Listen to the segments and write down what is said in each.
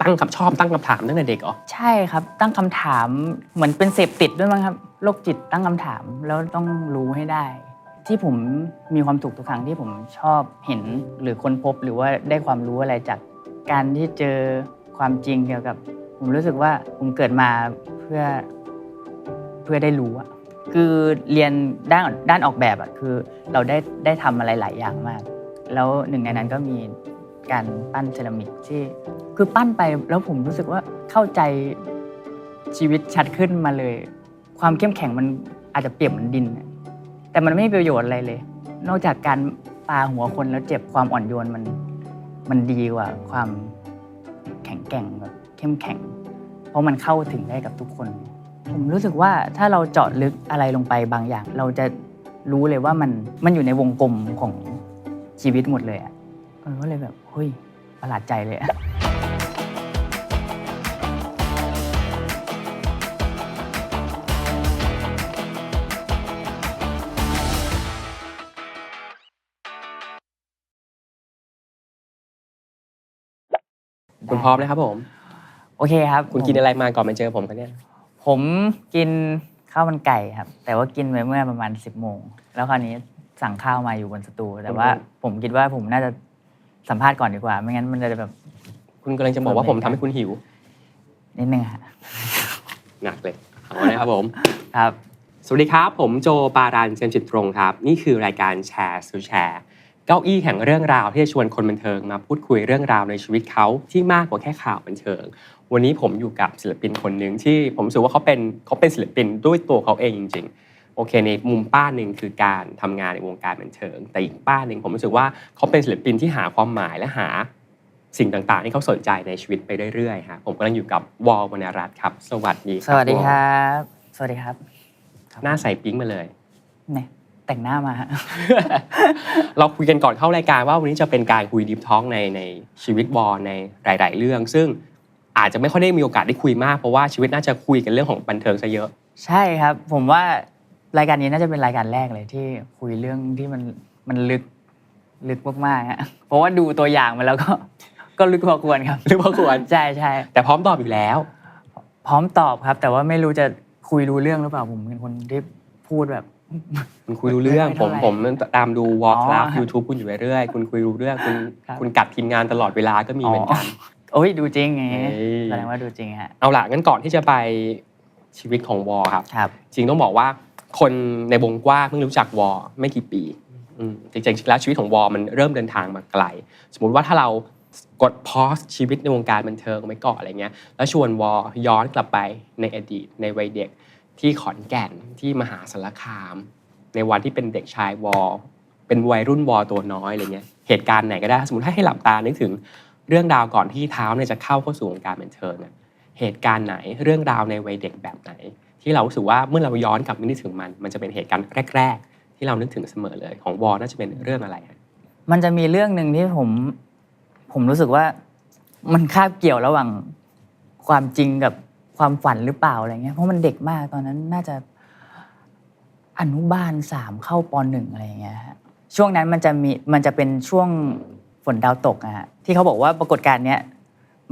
ตั้งคำถามตั้งแต่เด็กเหรอใช่ครับตั้งคำถามเหมือนเป็นเสพติดด้วยมั้งครับโรคจิตตั้งคำถามแล้วต้องรู้ให้ได้ที่ผมมีความสุขทุกครั้งที่ผมชอบเห็นหรือค้นพบหรือว่าได้ความรู้อะไรจากการที่เจอความจริงเกี่ยวกับผมรู้สึกว่าผมเกิดมาเพื่อได้รู้อะคือเรียนด้านออกแบบอะคือเราได้ทำอะไรหลายอย่างมากแล้วหนึ่งในนั้นก็มีการปั้นเซรามิกที่คือปั้นไปแล้วผมรู้สึกว่าเข้าใจชีวิตชัดขึ้นมาเลยความเข้มแข็งมันอาจจะเปรียบเหมือนดินแต่มันไม่มีประโยชน์อะไรเลยนอกจากการปาหัวคนแล้วเจ็บความอ่อนโยนมันดีกว่าความแข็งแกร่งแบบเข้มแข็งเพราะมันเข้าถึงได้กับทุกคนผมรู้สึกว่าถ้าเราเจาะลึกอะไรลงไปบางอย่างเราจะรู้เลยว่ามันอยู่ในวงกลมของชีวิตหมดเลยก็เลยแบบเฮ้ยประหลาดใจเลยคุณพร้อมนะครับผมโอเคครับคุณกินอะไรมาก่อนมาเจอผมกันเนี่ยผมกินข้าวมันไก่ครับแต่ว่ากินไปเมื่อประมาณ10 โมงแล้วคราวนี้สั่งข้าวมาอยู่บนสตูแต่ว่าผมคิดว่าผมน่าจะสัมภาษณ์ก่อนดีกว่าไม่งั้นมันจะแบบคุณกำลังจะบอกว่าผมทำให้คุณหิวนิดนึงฮะหนักเลยเอานะครับผมครับสวัสดีครับผมโจปารันเจมส์จิตตรงครับนี่คือรายการแชร์สู่แชร์เก้าอี้แห่งเรื่องราวที่จะชวนคนบันเทิงมาพูดคุยเรื่องราวในชีวิตเขาที่มากกว่าแค่ข่าวบันเทิงวันนี้ผมอยู่กับศิลปินคนหนึ่งที่ผมรู้สึกว่าเขาเป็นศิลปินด้วยตัวเขาเองจริงๆโอเคในมุมป้าหนึ่งคือการทำงานในวงการบันเทิงแต่อีกป้าหนึ่งผมรู้สึกว่าเขาเป็นศิลปินที่หาความหมายและหาสิ่งต่างๆที่เขาสนใจในชีวิตไปเรื่อยๆฮะผมกำลังอยู่กับวอลวรรณรัตน์ครับสวัสดีครับสวัสดีครับสวัสดีครับหน้าใสปิ๊งมาเลยเนี่ยแต่งหน้ามา เราคุยกันก่อนเข้ารายการว่าวันนี้จะเป็นการคุยดิฟท้องในชีวิตวอลในหลายๆเรื่องซึ่งอาจจะไม่ค่อยได้มีโอกาสได้คุยมากเพราะว่าชีวิตน่าจะคุยกันเรื่องของบันเทิงซะเยอะใช่ครับผมว่ารายการนี้น่าจะเป็นรายการแรกเลยที่คุยเรื่องที่มันลึกมากๆฮะเพราะว่าดูตัวอย่างมาแล้วก็ลึกพอควรครับลึกพอควรใช่แต่พร้อมตอบอยู่แล้วพร้อมตอบครับแต่ว่าไม่รู้จะคุยรู้เรื่องหรือเปล่าผมเป็นคนที่พูดแบบคุณคุยรู้เรื่องผมตามดูวอล์กครับ YouTube คุณอยู่เรื่อยๆคุณคุยรู้เรื่องคุณกัดทีมงานตลอดเวลาก็มีเหมือนกันโอ้ยดูจริงไงแสดงว่าดูจริงฮะเอาล่ะงั้นก่อนที่จะไปชีวิตของวอครับจริงต้องบอกว่าคนในวงกว้างเพิ่งรู้จักวอไม่กี่ปีจริงๆแล้วชีวิตของวอมันเริ่มเดินทางมาไกลสมมุติว่าถ้าเรากดพอสชีวิตในวงการบันเทิงไว้ก่อนอะไรเงี้ยแล้วชวนวอย้อนกลับไปในอดีตในวัยเด็กที่ขอนแก่นที่มหาสารคามในวันที่เป็นเด็กชายวอเป็นวัยรุ่นวอตัวน้อยอะไรเงี้ยเหตุการณ์ไหนก็ได้สมมติให้หลับตานึกถึงเรื่องราวก่อนที่เท้าเนี่ยจะเข้าสู่วงการบันเทิงเหตุการณ์ไหนเรื่องราวในวัยเด็กแบบไหนที่เรารู้สึกว่าเมื่อเราย้อนกลับนึกถึงมันจะเป็นเหตุการณ์แรกๆที่เรานึกถึงเสมอเลยของวอน่าจะเป็นเรื่องอะไรมันจะมีเรื่องนึงที่ผมรู้สึกว่ามันคาบเกี่ยวระหว่างความจริงกับความฝันหรือเปล่าอะไรเงี้ยเพราะมันเด็กมากตอนนั้นน่าจะอนุบาล3เข้าป.1 อะไรอย่างเงี้ยฮะช่วงนั้นมันจะเป็นช่วงฝนดาวตกฮะที่เขาบอกว่าปรากฏการณ์เนี้ย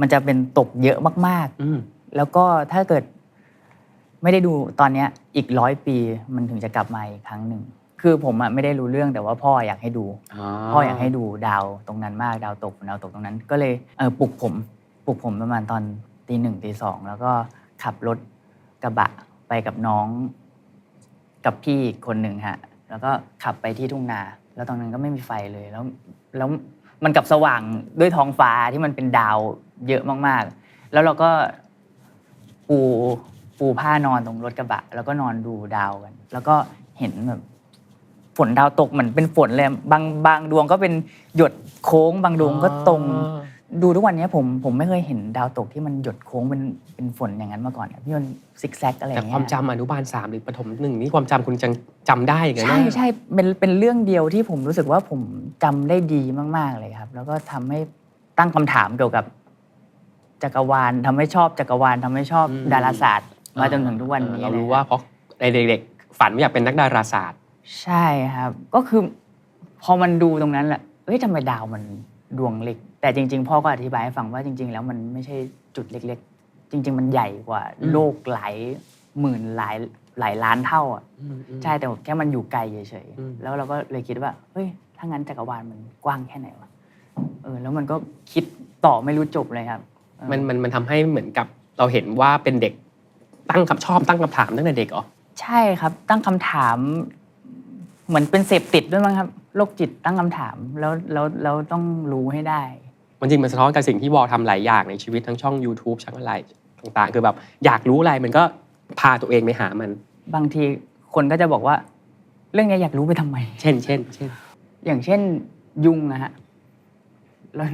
มันจะเป็นตกเยอะมากๆแล้วก็ถ้าเกิดไม่ได้ดูตอนเนี้ยอีก100 ปีมันถึงจะกลับมาอีกครั้งหนึ่งคือผมไม่ได้รู้เรื่องแต่ว่าพ่ออยากให้ดูพ่ออยากให้ดูดาวตรงนั้นมากดาวตกฝนดาวตกตรงนั้นก็เลยปลุกผมประมาณตอนตี 1ตี 2แล้วก็ขับรถกระบะไปกับน้องกับพี่คนหนึ่งฮะแล้วก็ขับไปที่ทุ่งนาแล้วตอนนั้นก็ไม่มีไฟเลยแล้วมันกับสว่างด้วยท้องฟ้าที่มันเป็นดาวเยอะมากๆแล้วเราก็ปูผ้านอนตรงรถกระบะแล้วก็นอนดูดาวกันแล้วก็เห็นแบบฝนดาวตกเหมือนเป็นฝนเลยบางดวงก็เป็นหยดโค้งบางดวงก็ตรงดูทุกวันนี้ผมไม่เคยเห็นดาวตกที่มันหยดโค้งเป็นฝนอย่างนั้นมาก่อนพี่มันซิกแซกอะไรอย่างเงี้ยแต่ความจำอนุบาล3หรือประถม1นี่ความจำคุณจำได้อย่างเงี้ยใช่เป็นเรื่องเดียวที่ผมรู้สึกว่าผมจำได้ดีมากๆเลยครับแล้วก็ทำให้ตั้งคำถามเกี่ยวกับจักรวาลทำให้ชอบจักรวาลทำให้ชอบดาราศาสตร์มาจนถึงทุกวันนี้เรารู้ว่าเพราะในเด็กๆฝันว่าอยากเป็นนักดาราศาสตร์ใช่ครับก็คือพอมันดูตรงนั้นแหละทำไมดาวมัน ดวงเล็กแต่จริงๆพ่อก็อธิบายให้ฟังว่าจริงๆแล้วมันไม่ใช่จุดเล็กๆจริงๆมันใหญ่กว่าโลกหลายหมื่นหลายล้านเท่าอ่ะใช่แต่แค่มันอยู่ไกลเฉยๆแล้วเราก็เลยคิดว่าเฮ้ยถ้างั้นจักรวาลมันกว้างแค่ไหนวะแล้วมันก็คิดต่อไม่รู้จบเลยครับมันทำให้เหมือนกับเราเห็นว่าเป็นเด็กตั้งคำถามตั้งแต่เด็กเหรอใช่ครับตั้งคำถามเหมือนเป็นเสพติดด้วยมั้งครับโรคจิตตั้งคำถามแล้วต้องรู้ให้ได้มันจริงมันสะท้อนกับสิ่งที่วอลทำหลายอย่างในชีวิตทั้งช่อง YouTube ช่องอะไรต่างๆคือแบบอยากรู้อะไรมันก็พาตัวเองไปหามันบางทีคนก็จะบอกว่าเรื่องนี้อยากรู้ไปทำไมเช่นอย่างเช่นยุงนะฮะ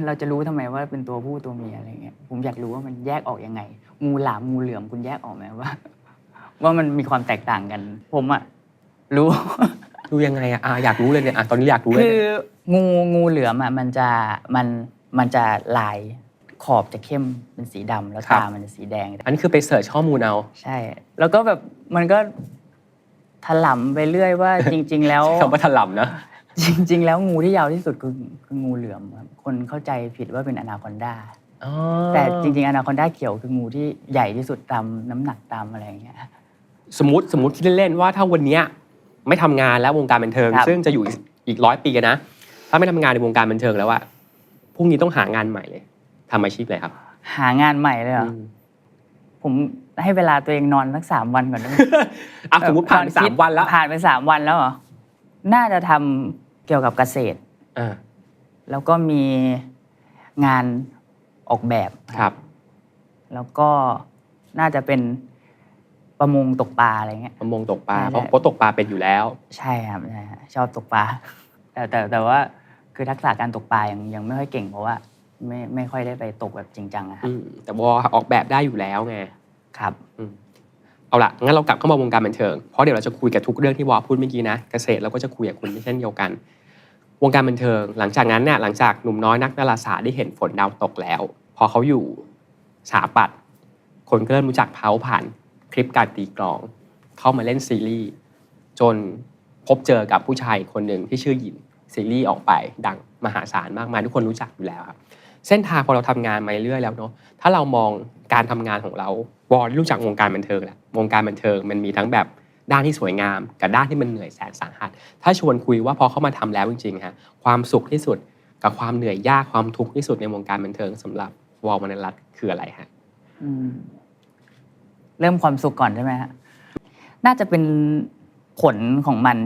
เราจะรู้ทำไมว่าเป็นตัวผู้ตัวเมียอะไรเงี้ยผมอยากรู้ว่ามันแยกออกยังไงงูหลามงูเหลือมคุณแยกออกไหมว่ามันมีความแตกต่างกันผมอะรู้ยังไงอะอยากรู้เลยเนี่ยตอนนี้อยากรู้เลยคืองูเหลือมอะมันจะลายขอบจะเข้มเป็นสีดำแล้วตามันจะสีแดงอันนี้คือไปเสิร์ชข้อมูลเอาใช่แล้วก็แบบมันก็ถลำไปเรื่อยว่าจริงๆแล้วคำว่าถลำนะจริงๆแล้วงูที่ยาวที่สุดคืองูเหลือมครับคนเข้าใจผิดว่าเป็นอนาคอนดาแต่จริงๆอนาคอนดาเขียวคืองูที่ใหญ่ที่สุดตามน้ำหนักตามอะไรอย่างเงี้ยสมมติคิดเล่นๆว่าถ้าวันนี้ไม่ทำงานแล้ววงการบันเทิงซึ่งจะอยู่อีก100 ปีนะถ้าไม่ทำงานในวงการบันเทิงแล้วอะพรุ่งนี้ต้องหางานใหม่เลยทำอาชีพอะไรครับหางานใหม่เลยเหรอผมให้เวลาตัวเองนอนสัก3 วันก่อนได้ไหมสมมติผ่านไป3 วันแล้วผ่านไป3 วันแล้วเหรอน่าจะทำเกี่ยวกับเกษตรแล้วก็มีงานออกแบบครับแล้วก็น่าจะเป็นประมงตกปลาอะไรเงี้ยประมงตกปลาเพราะตกปลาเป็นอยู่แล้วใช่ครับใช่ชอบตกปลาแต่ว่าคือทักษะการตกปลายังไม่ค่อยเก่งเพราะว่าไม่ค่อยได้ไปตกแบบจริงจังอะครับแต่ว่าออกแบบได้อยู่แล้วไงครับเอาล่ะงั้นเรากลับเข้ามาวงการบันเทิงเพราะเดี๋ยวเราจะคุยกับทุกเรื่องที่วอพูดเมื่อกี้นะเกษตรเราก็จะคุยกับคุณเช่นเดียวกันวงการบันเทิงหลังจากนั้นเนี่ยหลังจากหนุ่มน้อยนักดาราศาสตร์ได้เห็นฝนดาวตกแล้วพอเขาอยู่สถาปัตย์คนก็เริ่มรู้จักเขาผ่านคลิปการตีกลองเข้ามาเล่นซีรีส์จนพบเจอกับผู้ชายคนหนึ่งที่ชื่อหยินซีรีส์ออกไปดังมหาศาลมากมายทุกคนรู้จักอยู่แล้วครับเส้นทางพอเราทำงานมาเรื่อยแล้วเนาะถ้าเรามองการทำงานของเราวอลรู้จักวงการบันเทิงแหละวงการบันเทิงมันมีทั้งแบบด้านที่สวยงามกับด้านที่มันเหนื่อยแสนสาหัสถ้าชวนคุยว่าพอเข้ามาทำแล้วจริงๆฮะความสุขที่สุดกับความเหนื่อยยากความทุกข์ที่สุดในวงการบันเทิงสำหรับวอลวรรณรัตน์คืออะไรฮะเริ่มความสุขก่อนใช่ไหมฮะน่าจะเป็นผลของมัน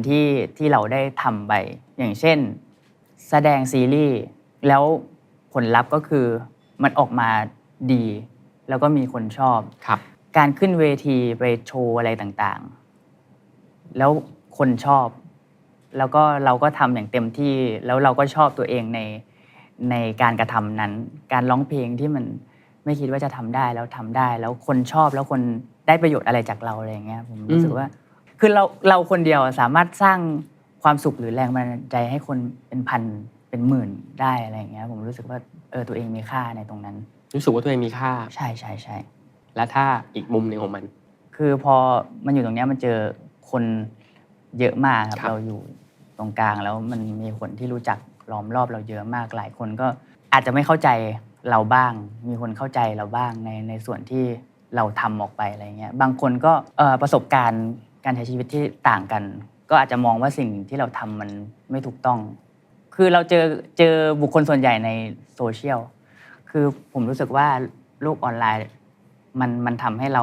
ที่เราได้ทำไปอย่างเช่นแสดงซีรีส์แล้วผลลัพธ์ก็คือมันออกมาดีแล้วก็มีคนชอบการขึ้นเวทีไปโชว์อะไรต่างๆแล้วคนชอบแล้วก็เราก็ทำอย่างเต็มที่แล้วเราก็ชอบตัวเองในการกระทำนั้นการร้องเพลงที่มันไม่คิดว่าจะทำได้แล้วทำได้แล้วคนชอบแล้วคนได้ประโยชน์อะไรจากเราอะไรอย่างเงี้ยผมรู้สึกว่าคือเราคนเดียวสามารถสร้างความสุขหรือแรงบันดาลใจให้คนเป็นพันเป็นหมื่นได้อะไรอย่างเงี้ยผมรู้สึกว่าตัวเองมีค่าในตรงนั้นรู้สึกว่าตัวเองมีค่าใช่ใช่ใช่และถ้าอีกมุมหนึ่งของมันคือพอมันอยู่ตรงนี้มันเจอคนเยอะมากครับเราอยู่ตรงกลางแล้วมันมีคนที่รู้จักล้อมรอบเราเยอะมากหลายคนก็อาจจะไม่เข้าใจเราบ้างมีคนเข้าใจเราบ้างในส่วนที่เราทำออกไปอะไรเงี้ยบางคนก็ประสบการณ์การใช้ชีวิตที่ต่างกันก็อาจจะมองว่าสิ่งที่เราทำมันไม่ถูกต้องคือเราเจอบุคคลส่วนใหญ่ในโซเชียลคือผมรู้สึกว่าโลกออนไลน์มันทำให้เรา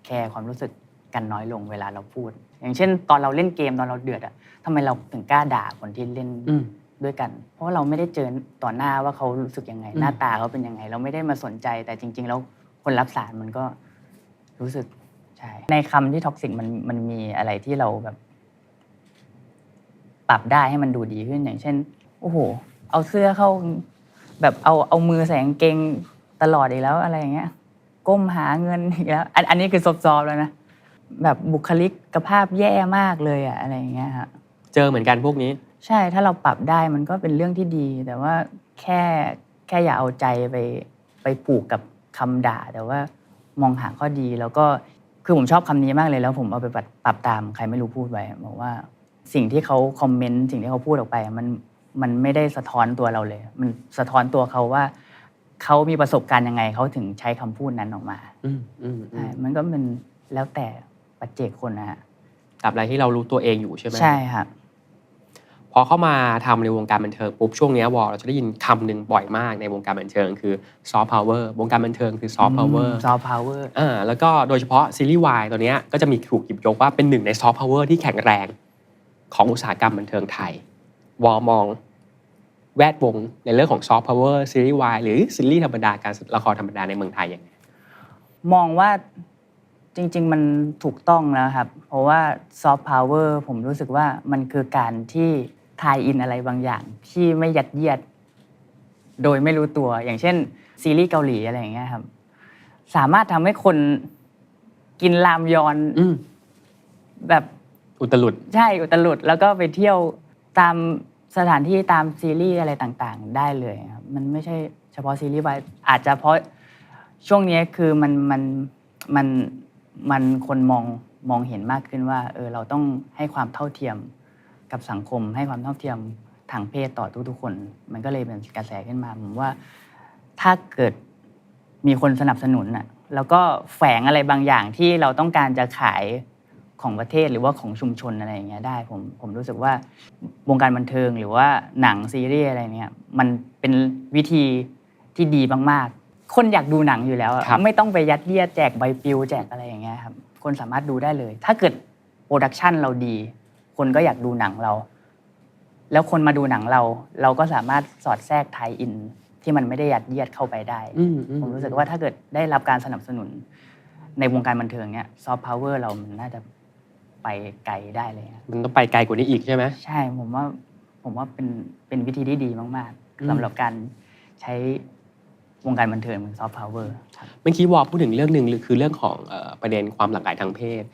แคร์ความรู้สึกกันน้อยลงเวลาเราพูดอย่างเช่นตอนเราเล่นเกมตอนเราเดือดทำไมเราถึงกล้าด่าคนที่เล่นด้วยกันเพราะว่าเราไม่ได้เจอต่อหน้าว่าเขารู้สึกยังไงหน้าตาเขาเป็นยังไงเราไม่ได้มาสนใจแต่จริงๆแล้วคนรับสารมันก็รู้สึกใช่ในคำที่ท็อกซิกมันมีอะไรที่เราแบบปรับได้ให้มันดูดีขึ้นอย่างเช่นโอ้โหเอาเสื้อเข้าแบบเอามือใส่กางเกงตลอดอีกแล้วอะไรอย่างเงี้ยก้มหาเงินอีกแล้วอันนี้คือซอฟๆแล้วนะแบบบุคลิกภาพแย่มากเลยอะไรอย่างเงี้ยฮะเจอเหมือนกันพวกนี้ใช่ถ้าเราปรับได้มันก็เป็นเรื่องที่ดีแต่ว่าแค่อย่าเอาใจไปผูกกับคำด่าแต่ว่ามองหาข้อดีแล้วก็คือผมชอบคำนี้มากเลยแล้วผมเอาไปปรับตามใครไม่รู้พูดไว้บอกว่าสิ่งที่เขาคอมเมนต์สิ่งที่เขาพูดออกไป มันไม่ได้สะท้อนตัวเราเลยมันสะท้อนตัวเขาว่าเขามีประสบการณ์ยังไงเขาถึงใช้คำพูดนั้นออกมาใช่มันก็มันแล้วแต่ปัจเจกคนนะฮะตราบใดที่เรารู้ตัวเองอยู่ใช่ไหมใช่ครับพอเข้ามาทำในวงการบันเทิงปุ๊บช่วงนี้วอเราจะได้ยินคำหนึ่งบ่อยมากในวงการบันเทิงคือซอฟต์พาวเวอร์วงการบันเทิงคือซอฟต์พาวเวอร์ซอฟต์พาวเวอร์แล้วก็โดยเฉพาะซีรีส์วายตัวนี้ก็จะมีถูกหยิบยกว่าเป็นหนึ่งในซอฟต์พาวเวอร์ที่แข็งแรงของอุตสาหกรรมบันเทิงไทยวอมองแวดวงในเรื่องของซอฟต์พาวเวอร์ซีรีส์วายหรือซีรีส์ธรรมดาการละครธรรมดาในเมืองไทยยังไงมองว่าจริงๆมันถูกต้องแล้วครับเพราะว่าซอฟต์พาวเวอร์ผมรู้สึกว่ามันคือการที่ทายอินอะไรบางอย่างที่ไม่ยัดเยียดโดยไม่รู้ตัวอย่างเช่นซีรีส์เกาหลีอะไรอย่างเงี้ยครับสามารถทำให้คนกินรามยอนแบบอุตลุดใช่อุตลุดแล้วก็ไปเที่ยวตามสถานที่ตามซีรีส์อะไรต่างๆได้เลยครับมันไม่ใช่เฉพาะซีรีส์วายอาจจะเพราะช่วงนี้คือมันคนมองเห็นมากขึ้นว่าเราต้องให้ความเท่าเทียมกับสังคมให้ความเท่าเทียมทางเพศต่อทุกๆคนมันก็เลยเป็นกระแสขึ้นมาผมว่าถ้าเกิดมีคนสนับสนุนน่ะแล้วก็แฝงอะไรบางอย่างที่เราต้องการจะขายของประเทศหรือว่าของชุมชนอะไรอย่างเงี้ยได้ผมรู้สึกว่าวงการบันเทิงหรือว่าหนังซีรีส์อะไรเนี้ยมันเป็นวิธีที่ดีมากๆคนอยากดูหนังอยู่แล้วไม่ต้องไปยัดเยียดแจกใบปลิวแจกอะไรอย่างเงี้ยครับคนสามารถดูได้เลยถ้าเกิดโปรดักชันเราดีคนก็อยากดูหนังเราแล้วคนมาดูหนังเราก็สามารถสอดแทรกไทยอินที่มันไม่ได้ยัดเยียดเข้าไปได้ผมรู้สึกว่าถ้าเกิดได้รับการสนับสนุนในวงการบันเทิงเนี้ยซอฟต์พาวเวอร์เรามันน่าจะไปไกลได้เลยมันต้องไปไกลกว่านี้อีกใช่ไหมใช่ผมว่าเป็นวิธีที่ดีมากๆสำหรับการใช้วงการบันเทิงเป็นซอฟต์พาวเวอร์เมื่อกี้วอพูดถึงเรื่องหนึ่งคือเรื่องของประเด็นความหลากหลายทางเพศ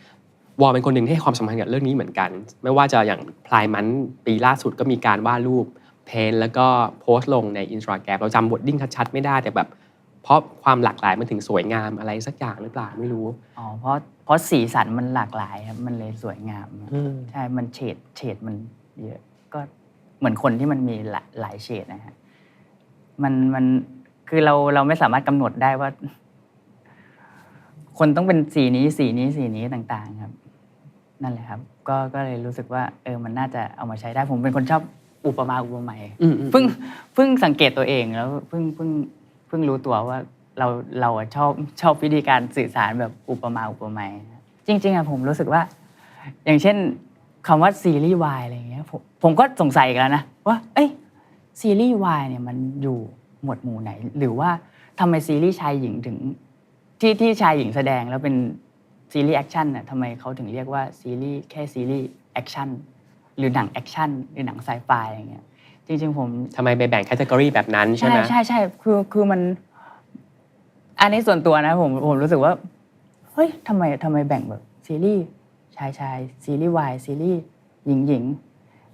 วอเป็นคนหนึ่งที่ให้ความสำคัญกับเรื่องนี้เหมือนกันไม่ว่าจะอย่างพลายมันปีล่าสุดก็มีการวาดรูปเพนแล้วก็โพสต์ลงใน Instagram เราจำวอร์ดดิ้งชัดๆไม่ได้แต่แบบเพราะความหลากหลายมันถึงสวยงามอะไรสักอย่างหรือเปล่าไม่รู้เพราะสีสันมันหลากหลายครับมันเลยสวยงามใช่มันเฉดมันเยอะก็เหมือนคนที่มันมีหลายเฉดนะฮะมันคือเราไม่สามารถกำหนดได้ว่าคนต้องเป็นสีนี้ต่างๆครับนั่นแหละครับก็เลยรู้สึกว่ามันน่าจะเอามาใช้ได้ผมเป็นคนชอบอุปมาอุปไมยเพิ่งสังเกตตัวเองแล้วเพิ่งรู้ตัวว่าเราชอบวิธีการสื่อสารแบบอุปมาอุปไมยจริงๆผมรู้สึกว่าอย่างเช่นคำว่าซีรีส์วายอะไรอย่างเงี้ยผมก็สงสัยกันแล้วนะว่าซีรีส์วายเนี่ยมันอยู่หมวดหมู่ไหนหรือว่าทำไมซีรีส์ชายหญิงถึงที่ชายหญิงแสดงแล้วเป็นซีรีส์แอคชั่นน่ะทำไมเขาถึงเรียกว่าซีรีส์แค่ซีรีส์แอคชั่นหรือหนังแอคชั่นหรือหนังไซไฟอะไรอย่างเงี้ยจริงๆผมทำไมไปแบ่งแคตตากรีแบบนั้นใช่ไหมใช่คือมันอันนี้ส่วนตัวนะผมรู้สึกว่าเฮ้ยทำไมแบ่งแบบซีรีส์ชายซีรีส์วายซีรีส์หญิง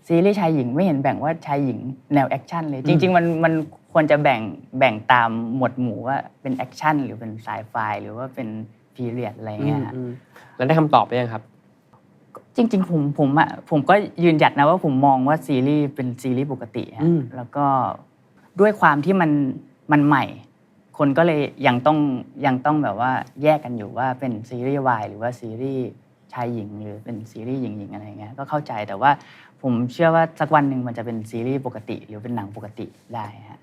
ซีรีส์ชายหญิงไม่เห็นแบ่งว่าชายหญิงแนวแอคชั่นเลยจริงๆมันควรจะแบ่งตามหมวดหมู่ว่าเป็นแอคชั่นหรือเป็นไซไฟหรือว่าเป็นพีเรียดอะไรเงี้ยแล้วได้คำตอบไปยังครับจริงๆผมก็ยืนหยัดนะว่าผมมองว่าซีรีส์เป็นซีรีส์ปกติแล้วก็ด้วยความที่มันใหม่คนก็เลยยังต้องแบบว่าแยกกันอยู่ว่าเป็นซีรีส์วายหรือว่าซีรีส์ชายหญิงหรือเป็นซีรีส์หญิงอะไรเงี้ยก็เข้าใจแต่ว่าผมเชื่อว่าสักวันหนึ่งมันจะเป็นซีรีส์ปกติหรือเป็นหนังปกติได้ฮะ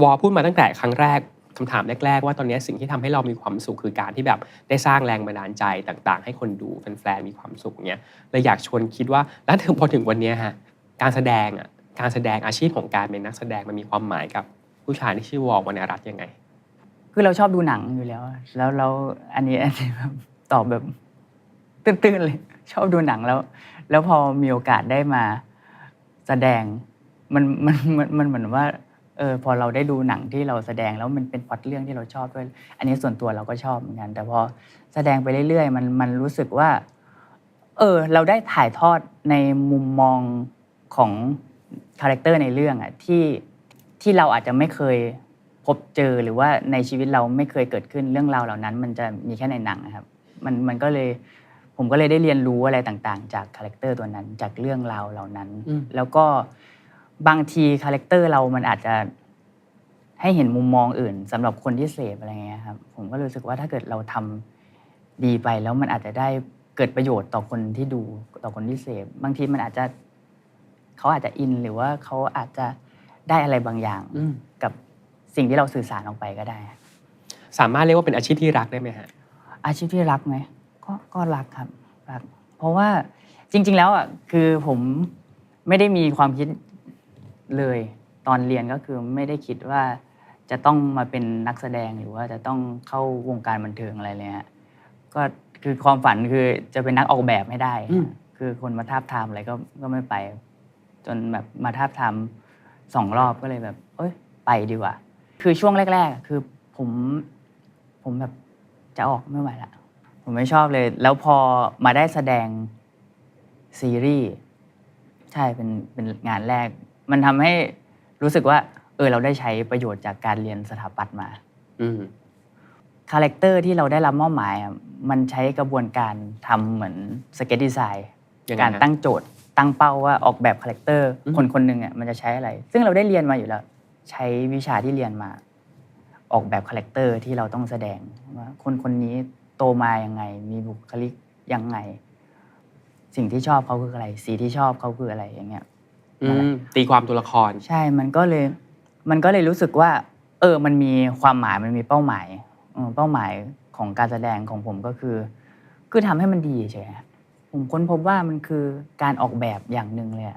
วอพูดมาตั้งแต่ครั้งแรกคำถามแรกๆว่าตอนนี้สิ่งที่ทำให้เรามีความสุขคือการที่แบบได้สร้างแรงบันดาลใจต่างๆให้คนดูแฟนๆมีความสุขเงี้ยเลยอยากชวนคิดว่าแล้วพอถึงวันนี้ฮะการแสดงอาชีพของการเป็นนักแสดงมันมีความหมายกับผู้ชายที่ชื่อวอวรรณรัตน์ยังไงคือเราชอบดูหนังอยู่แล้วอันนี้แบบตอบแบบตื้นๆเลยชอบดูหนังแล้วพอมีโอกาสได้มาแสดงมันเหมือนว่าพอเราได้ดูหนังที่เราแสดงแล้วมันเป็นพล็อตเรื่องที่เราชอบด้วยอันนี้ส่วนตัวเราก็ชอบเหมือนกันแต่พอแสดงไปเรื่อยๆมันรู้สึกว่าเราได้ถ่ายทอดในมุมมองของคาแรคเตอร์ในเรื่องที่เราอาจจะไม่เคยพบเจอหรือว่าในชีวิตเราไม่เคยเกิดขึ้นเรื่องราวเหล่านั้นมันจะมีแค่ในหนังนะครับมันก็เลยผมก็เลยได้เรียนรู้อะไรต่างๆจากคาแรคเตอร์ตัวนั้นจากเรื่องราวเหล่านั้นแล้วก็ บางทีคาแรคเตอร์เรามันอาจจะให้เห็นมุมมองอื่นสำหรับคนที่เสพอะไรเงี้ยครับผมก็รู้สึกว่าถ้าเกิดเราทำดีไปแล้วมันอาจจะได้เกิดประโยชน์ต่อคนที่ดูต่อคนที่เสพบางทีมันอาจจะเขาอาจจะอินหรือว่าเขาอาจจะได้อะไรบางอย่างกับสิ่งที่เราสื่อสารออกไปก็ได้สามารถเรียกว่าเป็นอาชีพที่รักได้ไหมฮะอาชีพที่รักไหมก็รักครับรักเพราะว่าจริงๆแล้วอ่ะคือผมไม่ได้มีความคิดเลยตอนเรียนก็คือไม่ได้คิดว่าจะต้องมาเป็นนักแสดงหรือว่าจะต้องเข้าวงการบันเทิงอะไรเลยฮะก็คือความฝันคือจะเป็นนักออกแบบให้ได้คือคนมาทาบทามอะไรก็ไม่ไปจนแบบมาทาบทาม2 รอบก็เลยแบบเอ้ยไปดีกว่าคือช่วงแรกๆคือผมแบบจะออกไม่ไหวละผมไม่ชอบเลยแล้วพอมาได้แสดงซีรีส์ใช่เป็นงานแรกมันทำให้รู้สึกว่าเราได้ใช้ประโยชน์จากการเรียนสถาปัตย์มาคาแรคเตอร์ที่เราได้รับมอบหมายมันใช้กระบวนการทำเหมือนสเก็ตดีไซน์การตั้งโจทย์ตั้งเป้าว่าออกแบบคาแรคเตอร์คนหนึ่งมันจะใช้อะไรซึ่งเราได้เรียนมาอยู่แล้วใช้วิชาที่เรียนมาออกแบบคาแรคเตอร์ที่เราต้องแสดงว่าคนนี้โตมายังไงมีบุคลิกยังไงสิ่งที่ชอบเขาคืออะไรสีที่ชอบเขาคืออะไรอย่างเงี้ยตีความตัวละครใช่มันก็เลยรู้สึกว่ามันมีความหมายมันมีเป้าหมายเป้าหมายของการแสดงของผมก็คือทำให้มันดีเฉยๆผมค้นพบว่ามันคือการออกแบบอย่างหนึ่งเลย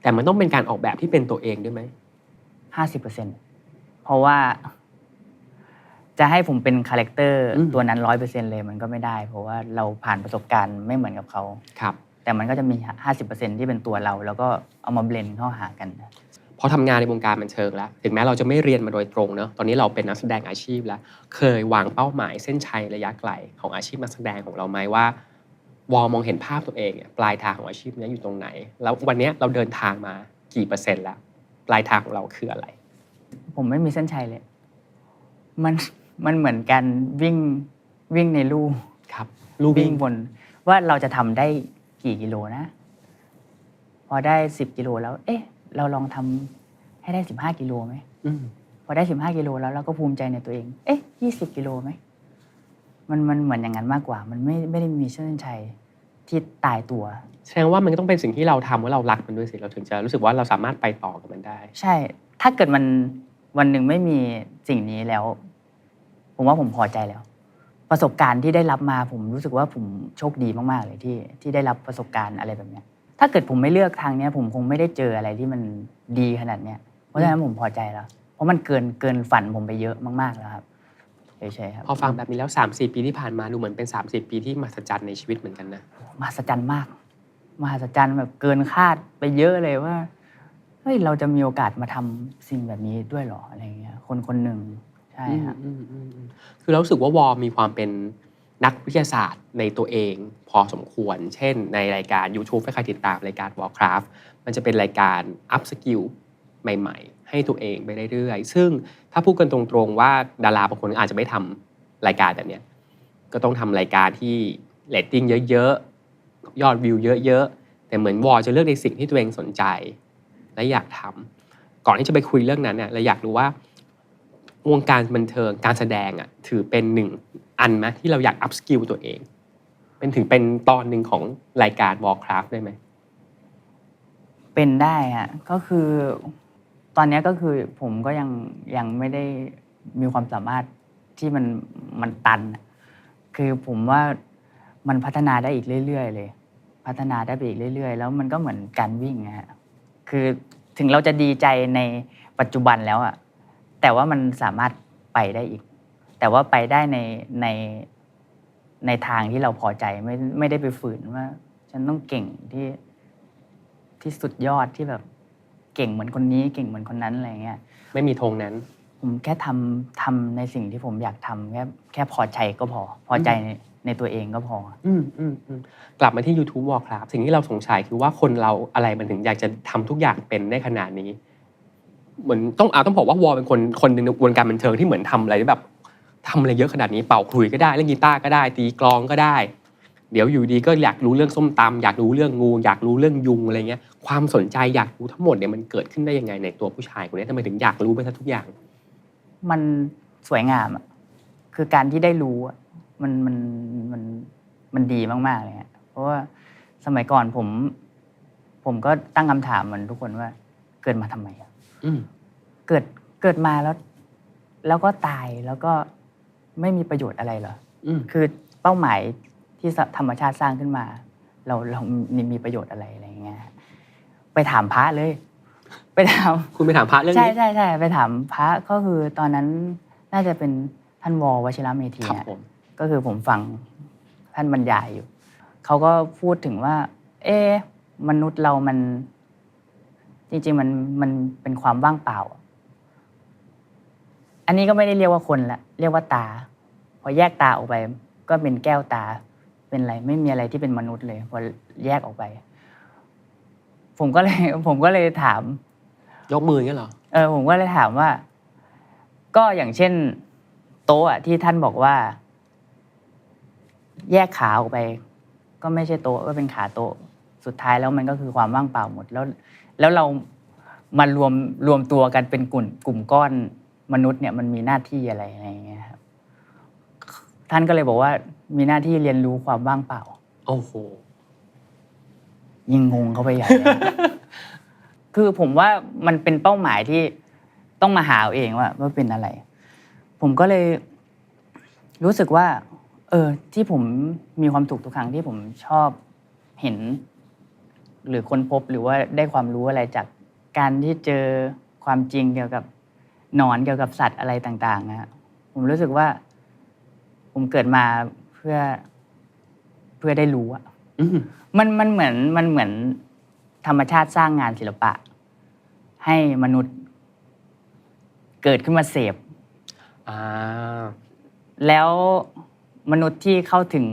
แต่มันต้องเป็นการออกแบบที่เป็นตัวเองด้วยไหม50%เพราะว่าจะให้ผมเป็นคาแรคเตอร์ตัวนั้น 100% เลยมันก็ไม่ได้เพราะว่าเราผ่านประสบการณ์ไม่เหมือนกับเขาครับแต่มันก็จะมี 50% ที่เป็นตัวเราแล้วก็เอามาเบลนด์เข้าหากันพอทำงานในวงการบันเทิงแล้วถึงแม้เราจะไม่เรียนมาโดยตรงเนอะตอนนี้เราเป็นนักแสดงอาชีพแล้วเคยวางเป้าหมายเส้นชัยระยะไกลของอาชีพนักแสดงของเราไหมว่าวอมองเห็นภาพตัวเองปลายทางของอาชีพนี้อยู่ตรงไหนแล้ววันนี้เราเดินทางมากี่%แล้วปลายทางของเราคืออะไรผมไม่มีเส้นชัยเลยมันเหมือนการวิ่งในลู่ครับลู่วิ่งบนว่าเราจะทำได้กี่กิโลนะพอได้10 กิโลแล้วเราลองทำให้ได้15 กิโลไหมพอได้15 กิโลแล้วเราก็ภูมิใจในตัวเอง20 กิโลไหมมันเหมือนอย่างนั้นมากกว่ามันไม่ได้มีเส้นชัยที่ตายตัวแสดงว่ามันต้องเป็นสิ่งที่เราทำว่าเรารักมันด้วยสิเราถึงจะรู้สึกว่าเราสามารถไปต่อกับมันได้ใช่ถ้าเกิดมันวันหนึ่งไม่มีสิ่งนี้แล้วผมว่าผมพอใจแล้วประสบการณ์ที่ได้รับมาผมรู้สึกว่าผมโชคดีมากๆเลยที่ได้รับประสบการณ์อะไรแบบนี้ถ้าเกิดผมไม่เลือกทางนี้ผมคงไม่ได้เจออะไรที่มันดีขนาดนี้เพราะฉะนั้นผมพอใจแล้วเพราะมันเกินฝันผมไปเยอะมากๆแล้วครับใช่ครับพอฟังแบบนี้แล้ว 3-4 ปีที่ผ่านมาดูเหมือนเป็น30 ปีที่มหัศจรรย์ในชีวิตเหมือนกันนะมหัศจรรย์มากมหัศจรรย์แบบเกินคาดไปเยอะเลยว่าเฮ้ยเราจะมีโอกาสมาทำสิ่งแบบนี้ด้วยหรออะไรเงี้ยคนหนึ่งใช่ครับคือเรารู้สึกว่าวอมีความเป็นนักวิทยาศาสตร์ในตัวเองพอสมควรเช่นในรายการ YouTube ถ้าใครติดตามรายการ Warcraft มันจะเป็นรายการอัพสกิลใหม่ๆให้ตัวเองไปเรื่อยๆซึ่งถ้าพูดกันตรงๆว่าดาราบางคนอาจจะไม่ทำรายการแบบนี้ก็ต้องทำรายการที่เรตติ้งเยอะๆยอดวิวเยอะๆแต่เหมือนวอจะเลือกในสิ่งที่ตัวเองสนใจและอยากทำก่อนที่จะไปคุยเรื่องนั้นเนี่ยเราอยากรู้ว่าวงการบันเทิงการแสดงถือเป็นหนึ่งอันไหมที่เราอยากอัพสกิลตัวเองเป็นตอนหนึ่งของรายการ Warcraft ได้ไหมเป็นได้ก็คือตอนนี้ก็คือผมก็ยังไม่ได้มีความสามารถที่มันตันคือผมว่ามันพัฒนาได้อีกเรื่อยๆเลยพัฒนาได้ไปอีกเรื่อยๆแล้วมันก็เหมือนการวิ่งคือถึงเราจะดีใจในปัจจุบันแล้วแต่ว่ามันสามารถไปได้อีกแต่ว่าไปได้ในทางที่เราพอใจไม่ได้ไปฝืนว่าฉันต้องเก่งที่สุดยอดที่แบบเก่งเหมือนคนนี้เก่งเหมือนคนนั้นอะไรเงี้ยไม่มีธงนั้นผมแค่ทำในสิ่งที่ผมอยากทำแค่พอใจก็พอใจในตัวเองก็พอกลับมาที่ YouTube Warcraft สิ่งที่เราสงสัยคือว่าคนเราอะไรมันถึงอยากจะทำทุกอย่างเป็นได้ขนาดนี้เหมือนต้องบอกว่าวอเป็นคนหนึ่งในวงการบันเทิงที่เหมือนทำอะไรแบบทำอะไรเยอะขนาดนี้เป่าขลุ่ยก็ได้เล่นกีตาร์ก็ได้ตีกลองก็ได้ เดี๋ยวอยู่ดีก็อยากรู้เรื่องส้มตำอยากรู้เรื่องงูอยากรู้เรื่องยุงอะไรเงี้ยความสนใจอยากรู้ทั้งหมดเนี่ยมันเกิดขึ้นได้ยังไงในตัวผู้ชายคนนี้ทำไมถึงอยากรู้ไปซะทุกอย่าง มันสวยงามอ่ะคือการที่ได้รู้อ่ะมันมันดีมากๆเลยฮะเพราะว่าสมัยก่อนผมก็ตั้งคำถามเหมือนทุกคนว่าเกิดมาทำไมอ่ะเกิดมาแล้วก็ตายแล้วก็ไม่มีประโยชน์อะไรเหรอคือเป้าหมายที่ธรรมชาติสร้างขึ้นมา เรามีประโยชน์อะไรอะไรอย่างเงี้ยไปถามพระเลย ไปถาม คุณไปถามพระเรื่องนี้ใช่ไปถามพระก็คือตอนนั้นน่าจะเป็นท่านววชิรเมธีก็คือผมฟังท่านบรรยายอยู่เขาก็พูดถึงว่ามนุษย์เรามันจริงๆมันเป็นความว่างเปล่าอันนี้ก็ไม่ได้เรียกว่าคนละเรียกว่าตาพอแยกตาออกไปก็เป็นแก้วตาเป็นอะไรไม่มีอะไรที่เป็นมนุษย์เลยพอแยกออกไปผมก็เลยถามยกมืออย่างเงี้ยเหรอผมก็เลยถามว่าก็อย่างเช่นโต๊ะที่ท่านบอกว่าแยกขาออกไปก็ไม่ใช่โต๊ะก็เป็นขาโต๊ะสุดท้ายแล้วมันก็คือความว่างเปล่าหมดแล้วเรามารวมตัวกันเป็นกลุ่มก้อนมนุษย์เนี่ยมันมีหน้าที่อะไรอย่างเงี้ยครับท่านก็เลยบอกว่ามีหน้าที่เรียนรู้ความว่างเปล่าโอ้โหยิ่งงงเข้าไปใหญ่ คือผมว่ามันเป็นเป้าหมายที่ต้องมาหาเอาเองว่าเป็นอะไรผมก็เลยรู้สึกว่าที่ผมมีความสุขทุกครั้งที่ผมชอบเห็นหรือค้นพบหรือว่าได้ความรู้อะไรจากการที่เจอความจริงเกี่ยวกับหนอนเกี่ยวกับสัตว์อะไรต่างๆนะผมรู้สึกว่าผมเกิดมาเพื่อได้รู้อ่ะมันเหมือนธรรมชาติสร้างงานศิลปะให้มนุษย์เกิดขึ้นมาเสพแล้วมนุษย์ที่เข้าถึง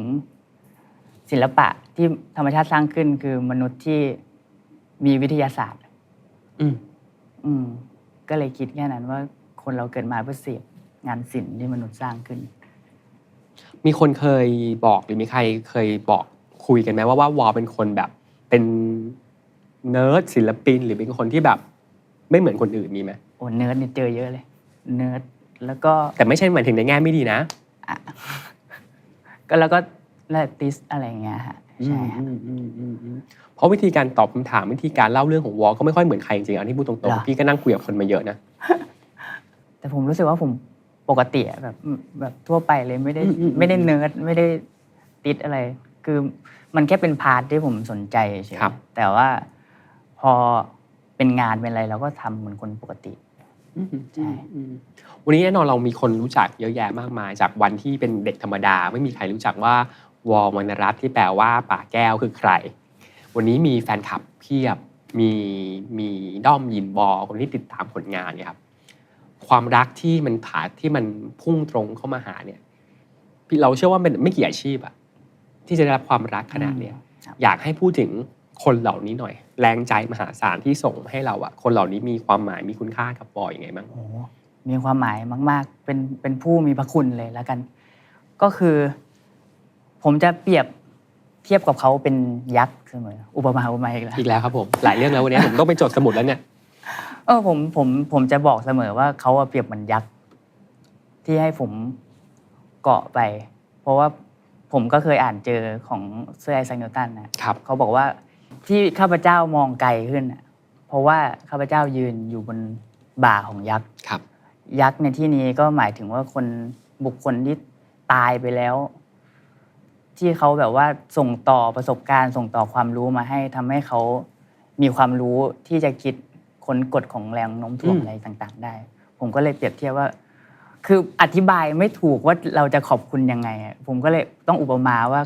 ศิลปะที่ธรรมชาติสร้างขึ้นคือมนุษย์ที่มีวิทยาศาสตร์ก็เลยคิดแค่นั้นว่าคนเราเกิดมาเพื่อเสพงานศิลป์ที่มนุษย์สร้างขึ้นมีคนเคยบอกหรือมีใครเคยบอกคุยกันไหมว่าวอเป็นคนแบบเป็นเนิร์ดศิลปินหรือเป็นคนที่แบบไม่เหมือนคนอื่นมีไหมโอ้เนิร์ดนี่เจอเยอะเลยเนิร์ดแล้วก็แต่ไม่ใช่หมายถึงในแง่ไม่ดีนะก็แล้วก็และติสอะไรอย่างเงี้ยฮะใช่เพราะวิธีการตอบคำถามวิธีการเล่าเรื่องของวอก็ไม่ค่อยเหมือนใครจริงๆอันที่พูดตรงๆพี่ก็นั่งคุยกับคนมาเยอะนะแต่ผมรู้สึกว่าผมปกติแบบทั่วไปเลยไม่ได้เนิร์ดไม่ได้ติดอะไรคือมันแค่เป็นพาร์ทที่ผมสนใจเฉยแต่ว่าพอเป็นงานเป็นอะไรเราก็ทำเหมือนคนปกติใช่วันนี้แน่นอนเรามีคนรู้จักเยอะแยะมากมายจากวันที่เป็นเด็กธรรมดาไม่มีใครรู้จักว่าวอ วรรณรัตน์ที่แปลว่าป่าแก้วคือใครวันนี้มีแฟนคลับเพียบมีด้อมยินวอคนที่ติดตามผลงานเนี่ยครับความรักที่มันพุ่งตรงเข้ามาหาเนี่ยเราเชื่อว่ามันไม่กี่อาชีพอะที่จะได้รับความรักขนาดเนี้ยอยากให้พูดถึงคนเหล่านี้หน่อยแรงใจมหาศาลที่ส่งให้เราอะคนเหล่านี้มีความหมายมีคุณค่ากับวอยังไงบ้างมีความหมายมากๆเป็นผู้มีพระคุณเลยแล้วกันก็คือผมจะเปรียบเทียบกับเขาเป็นยักษ์เสมออุปมาอีกแล้วครับผมหลายเรื่องแล้ววันนี้ผมต้องไปจดสมุดแล้วเนี่ยผมจะบอกเสมอว่าเขาเปรียบเหมือนยักษ์ที่ให้ผมเกาะไปเพราะว่าผมก็เคยอ่านเจอของเซอร์ไอแซคนิวตันนะครับเขาบอกว่าที่ข้าพเจ้ามองไกลขึ้นเพราะว่าข้าพเจ้ายืนอยู่บนบ่าของยักษ์ยักษ์ในที่นี้ก็หมายถึงว่าบุคคลที่ตายไปแล้วที่เขาแบบว่าส่งต่อประสบการณ์ส่งต่อความรู้มาให้ทำให้เขามีความรู้ที่จะคิดค้นกฎของแรงโน้มถ่วงอะไรต่างๆได้ผมก็เลยเปรียบเทียบว่าคืออธิบายไม่ถูกว่าเราจะขอบคุณยังไงผมก็เลยต้องอุปมาว่า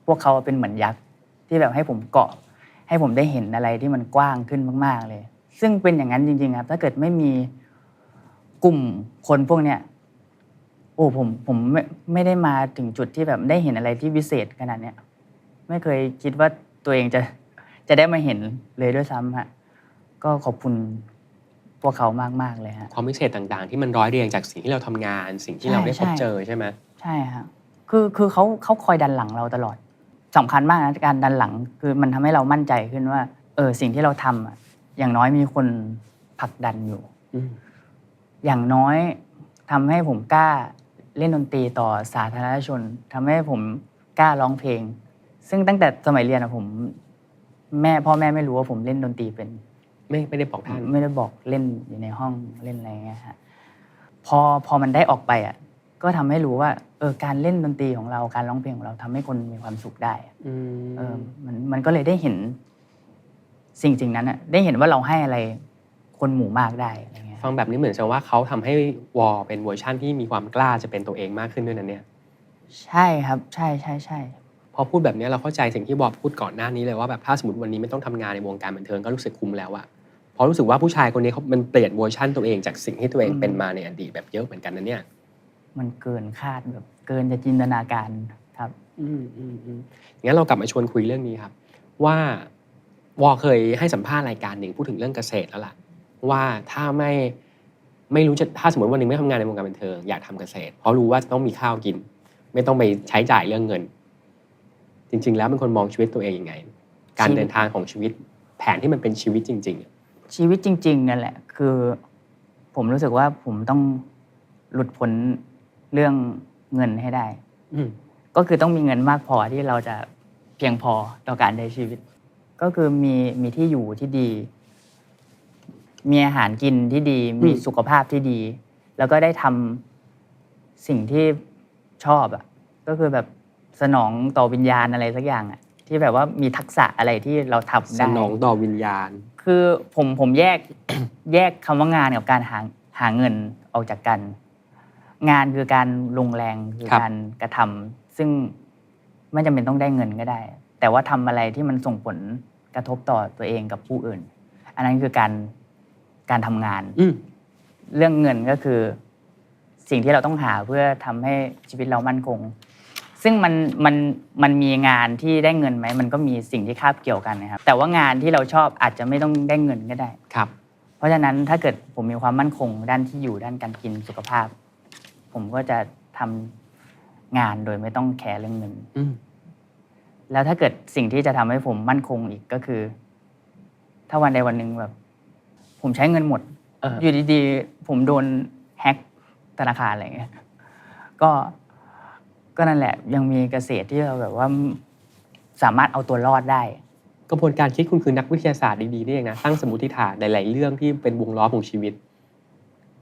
พวกเขาเป็นเหมือนยักษ์ที่แบบให้ผมเกาะให้ผมได้เห็นอะไรที่มันกว้างขึ้นมากๆเลยซึ่งเป็นอย่างนั้นจริงๆครับถ้าเกิดไม่มีกลุ่มคนพวกเนี้ยผมไม่ได้มาถึงจุดที่แบบได้เห็นอะไรที่วิเศษขนาดเนี้ยไม่เคยคิดว่าตัวเองจะได้มาเห็นเลยด้วยซ้ำฮะก็ขอบคุณพวกเขามากๆเลยฮะความพิเศษต่างๆที่มันร้อยเรียงจากสิ่งที่เราทำงานสิ่งที่เราได้พบเจอใช่ไหมใช่ฮะคือเขาคอยดันหลังเราตลอด สำคัญมากนะการดันหลังคือมันทำให้เรามั่นใจขึ้นว่าสิ่งที่เราทำอะอย่างน้อยมีคนผลักดันอยู่อย่างน้อยทำให้ผมกล้าเล่นดนตรีต่อสาธารณชนทำให้ผมกล้าร้องเพลงซึ่งตั้งแต่สมัยเรียนอะผมพ่อแม่ไม่รู้ว่าผมเล่นดนตรีเป็นไม่ได้บอกท่านไม่ได้บอกเล่นอยู่ในห้องเล่นอะไรเงี้ยฮะพอมันได้ออกไปอ่ะก็ทำให้รู้ว่าการเล่นดนตรีของเราการร้องเพลงของเราทำให้คนมีความสุขได้มันก็เลยได้เห็นสิ่งนั้นอ่ะได้เห็นว่าเราให้อะไรคนหมู่มากได้อะไรเงี้ยฟังแบบนี้เหมือนจะว่าเขาทำให้วอเป็นเวอร์ชั่นที่มีความกล้าจะเป็นตัวเองมากขึ้นด้วยนะเนี่ยใช่ครับใช่พอพูดแบบนี้เราเข้าใจสิ่งที่วอพูดก่อนหน้านี้เลยว่าแบบถ้าสมมติวันนี้ไม่ต้องทำงานในวงการบันเทิงก็รู้สึกคุ้มแล้วอะเพราะรู้สึกว่าผู้ชายคนนี้มันเปลี่ยนเวอร์ชั่นตัวเองจากสิ่งที่ตัวเองเป็นมาในอดีตแบบเยอะเหมือนกันนะเนี่ยมันเกินคาดแบบเกินจะจินตนาการครับงั้นเรากลับมาชวนคุยเรื่องนี้ครับว่าวอเคยให้สัมภาษณ์รายการหนึ่งพูดถึงเรื่องเกษตรแล้วล่ะว่าถ้าไม่รู้จะถ้าสมมติวันนึงไม่ทำงานในวงการบันเทิงอยากทำเกษตรเพราะรู้ว่าจะต้องมีข้าวกินไม่ต้องไปใช้จ่ายเรื่องเงินจริงๆแล้วเป็นคนมองชีวิตตัวเองยังไงการเดินทางของชีวิตแผนที่มันเป็นชีวิตจริงๆชีวิตจริงๆนั่นแหละคือผมรู้สึกว่าผมต้องหลุดพ้นเรื่องเงินให้ได้ก็คือต้องมีเงินมากพอที่เราจะเพียงพอต่อการใช้ชีวิตก็คือมีที่อยู่ที่ดีมีอาหารกินที่ดีมีสุขภาพที่ดีแล้วก็ได้ทำสิ่งที่ชอบอ่ะก็คือแบบสนองต่อวิญญาณอะไรสักอย่างอ่ะที่แบบว่ามีทักษะอะไรที่เราทำได้สนองต่อวิญญาณคือผมแยกคำว่างานกับการหาเงินออกจากกันงานคือการลงแรงคือการกระทำซึ่งไม่จำเป็นต้องได้เงินก็ได้แต่ว่าทำอะไรที่มันส่งผลกระทบต่อตัวเองกับผู้อื่นอันนั้นคือการทำงานเรื่องเงินก็คือสิ่งที่เราต้องหาเพื่อทำให้ชีวิตเรามั่นคงซึ่งมันมีงานที่ได้เงินไหมมันก็มีสิ่งที่คาบเกี่ยวกันนะครับแต่ว่างานที่เราชอบอาจจะไม่ต้องได้เงินก็ได้ครับเพราะฉะนั้นถ้าเกิดผมมีความมั่นคงด้านที่อยู่ด้านการกินสุขภาพผมก็จะทำงานโดยไม่ต้องแคร์เรื่องเงินแล้วถ้าเกิดสิ่งที่จะทำให้ผมมั่นคงอีกก็คือถ้าวันใดวันหนึ่งแบบผมใช้เงินหมดอยู่ดีๆผมโดนแฮ็กธนาคารอะไรเงี้ยก็นั่นแหละยังมีเกษตรที่เราแบบว่าสามารถเอาตัวรอดได้กระบวนการคิดคุณคือนักวิทยาศาสตร์ดีๆนี่เองนะตั้งสมมติฐานหลายๆเรื่องที่เป็นวงล้อของชีวิต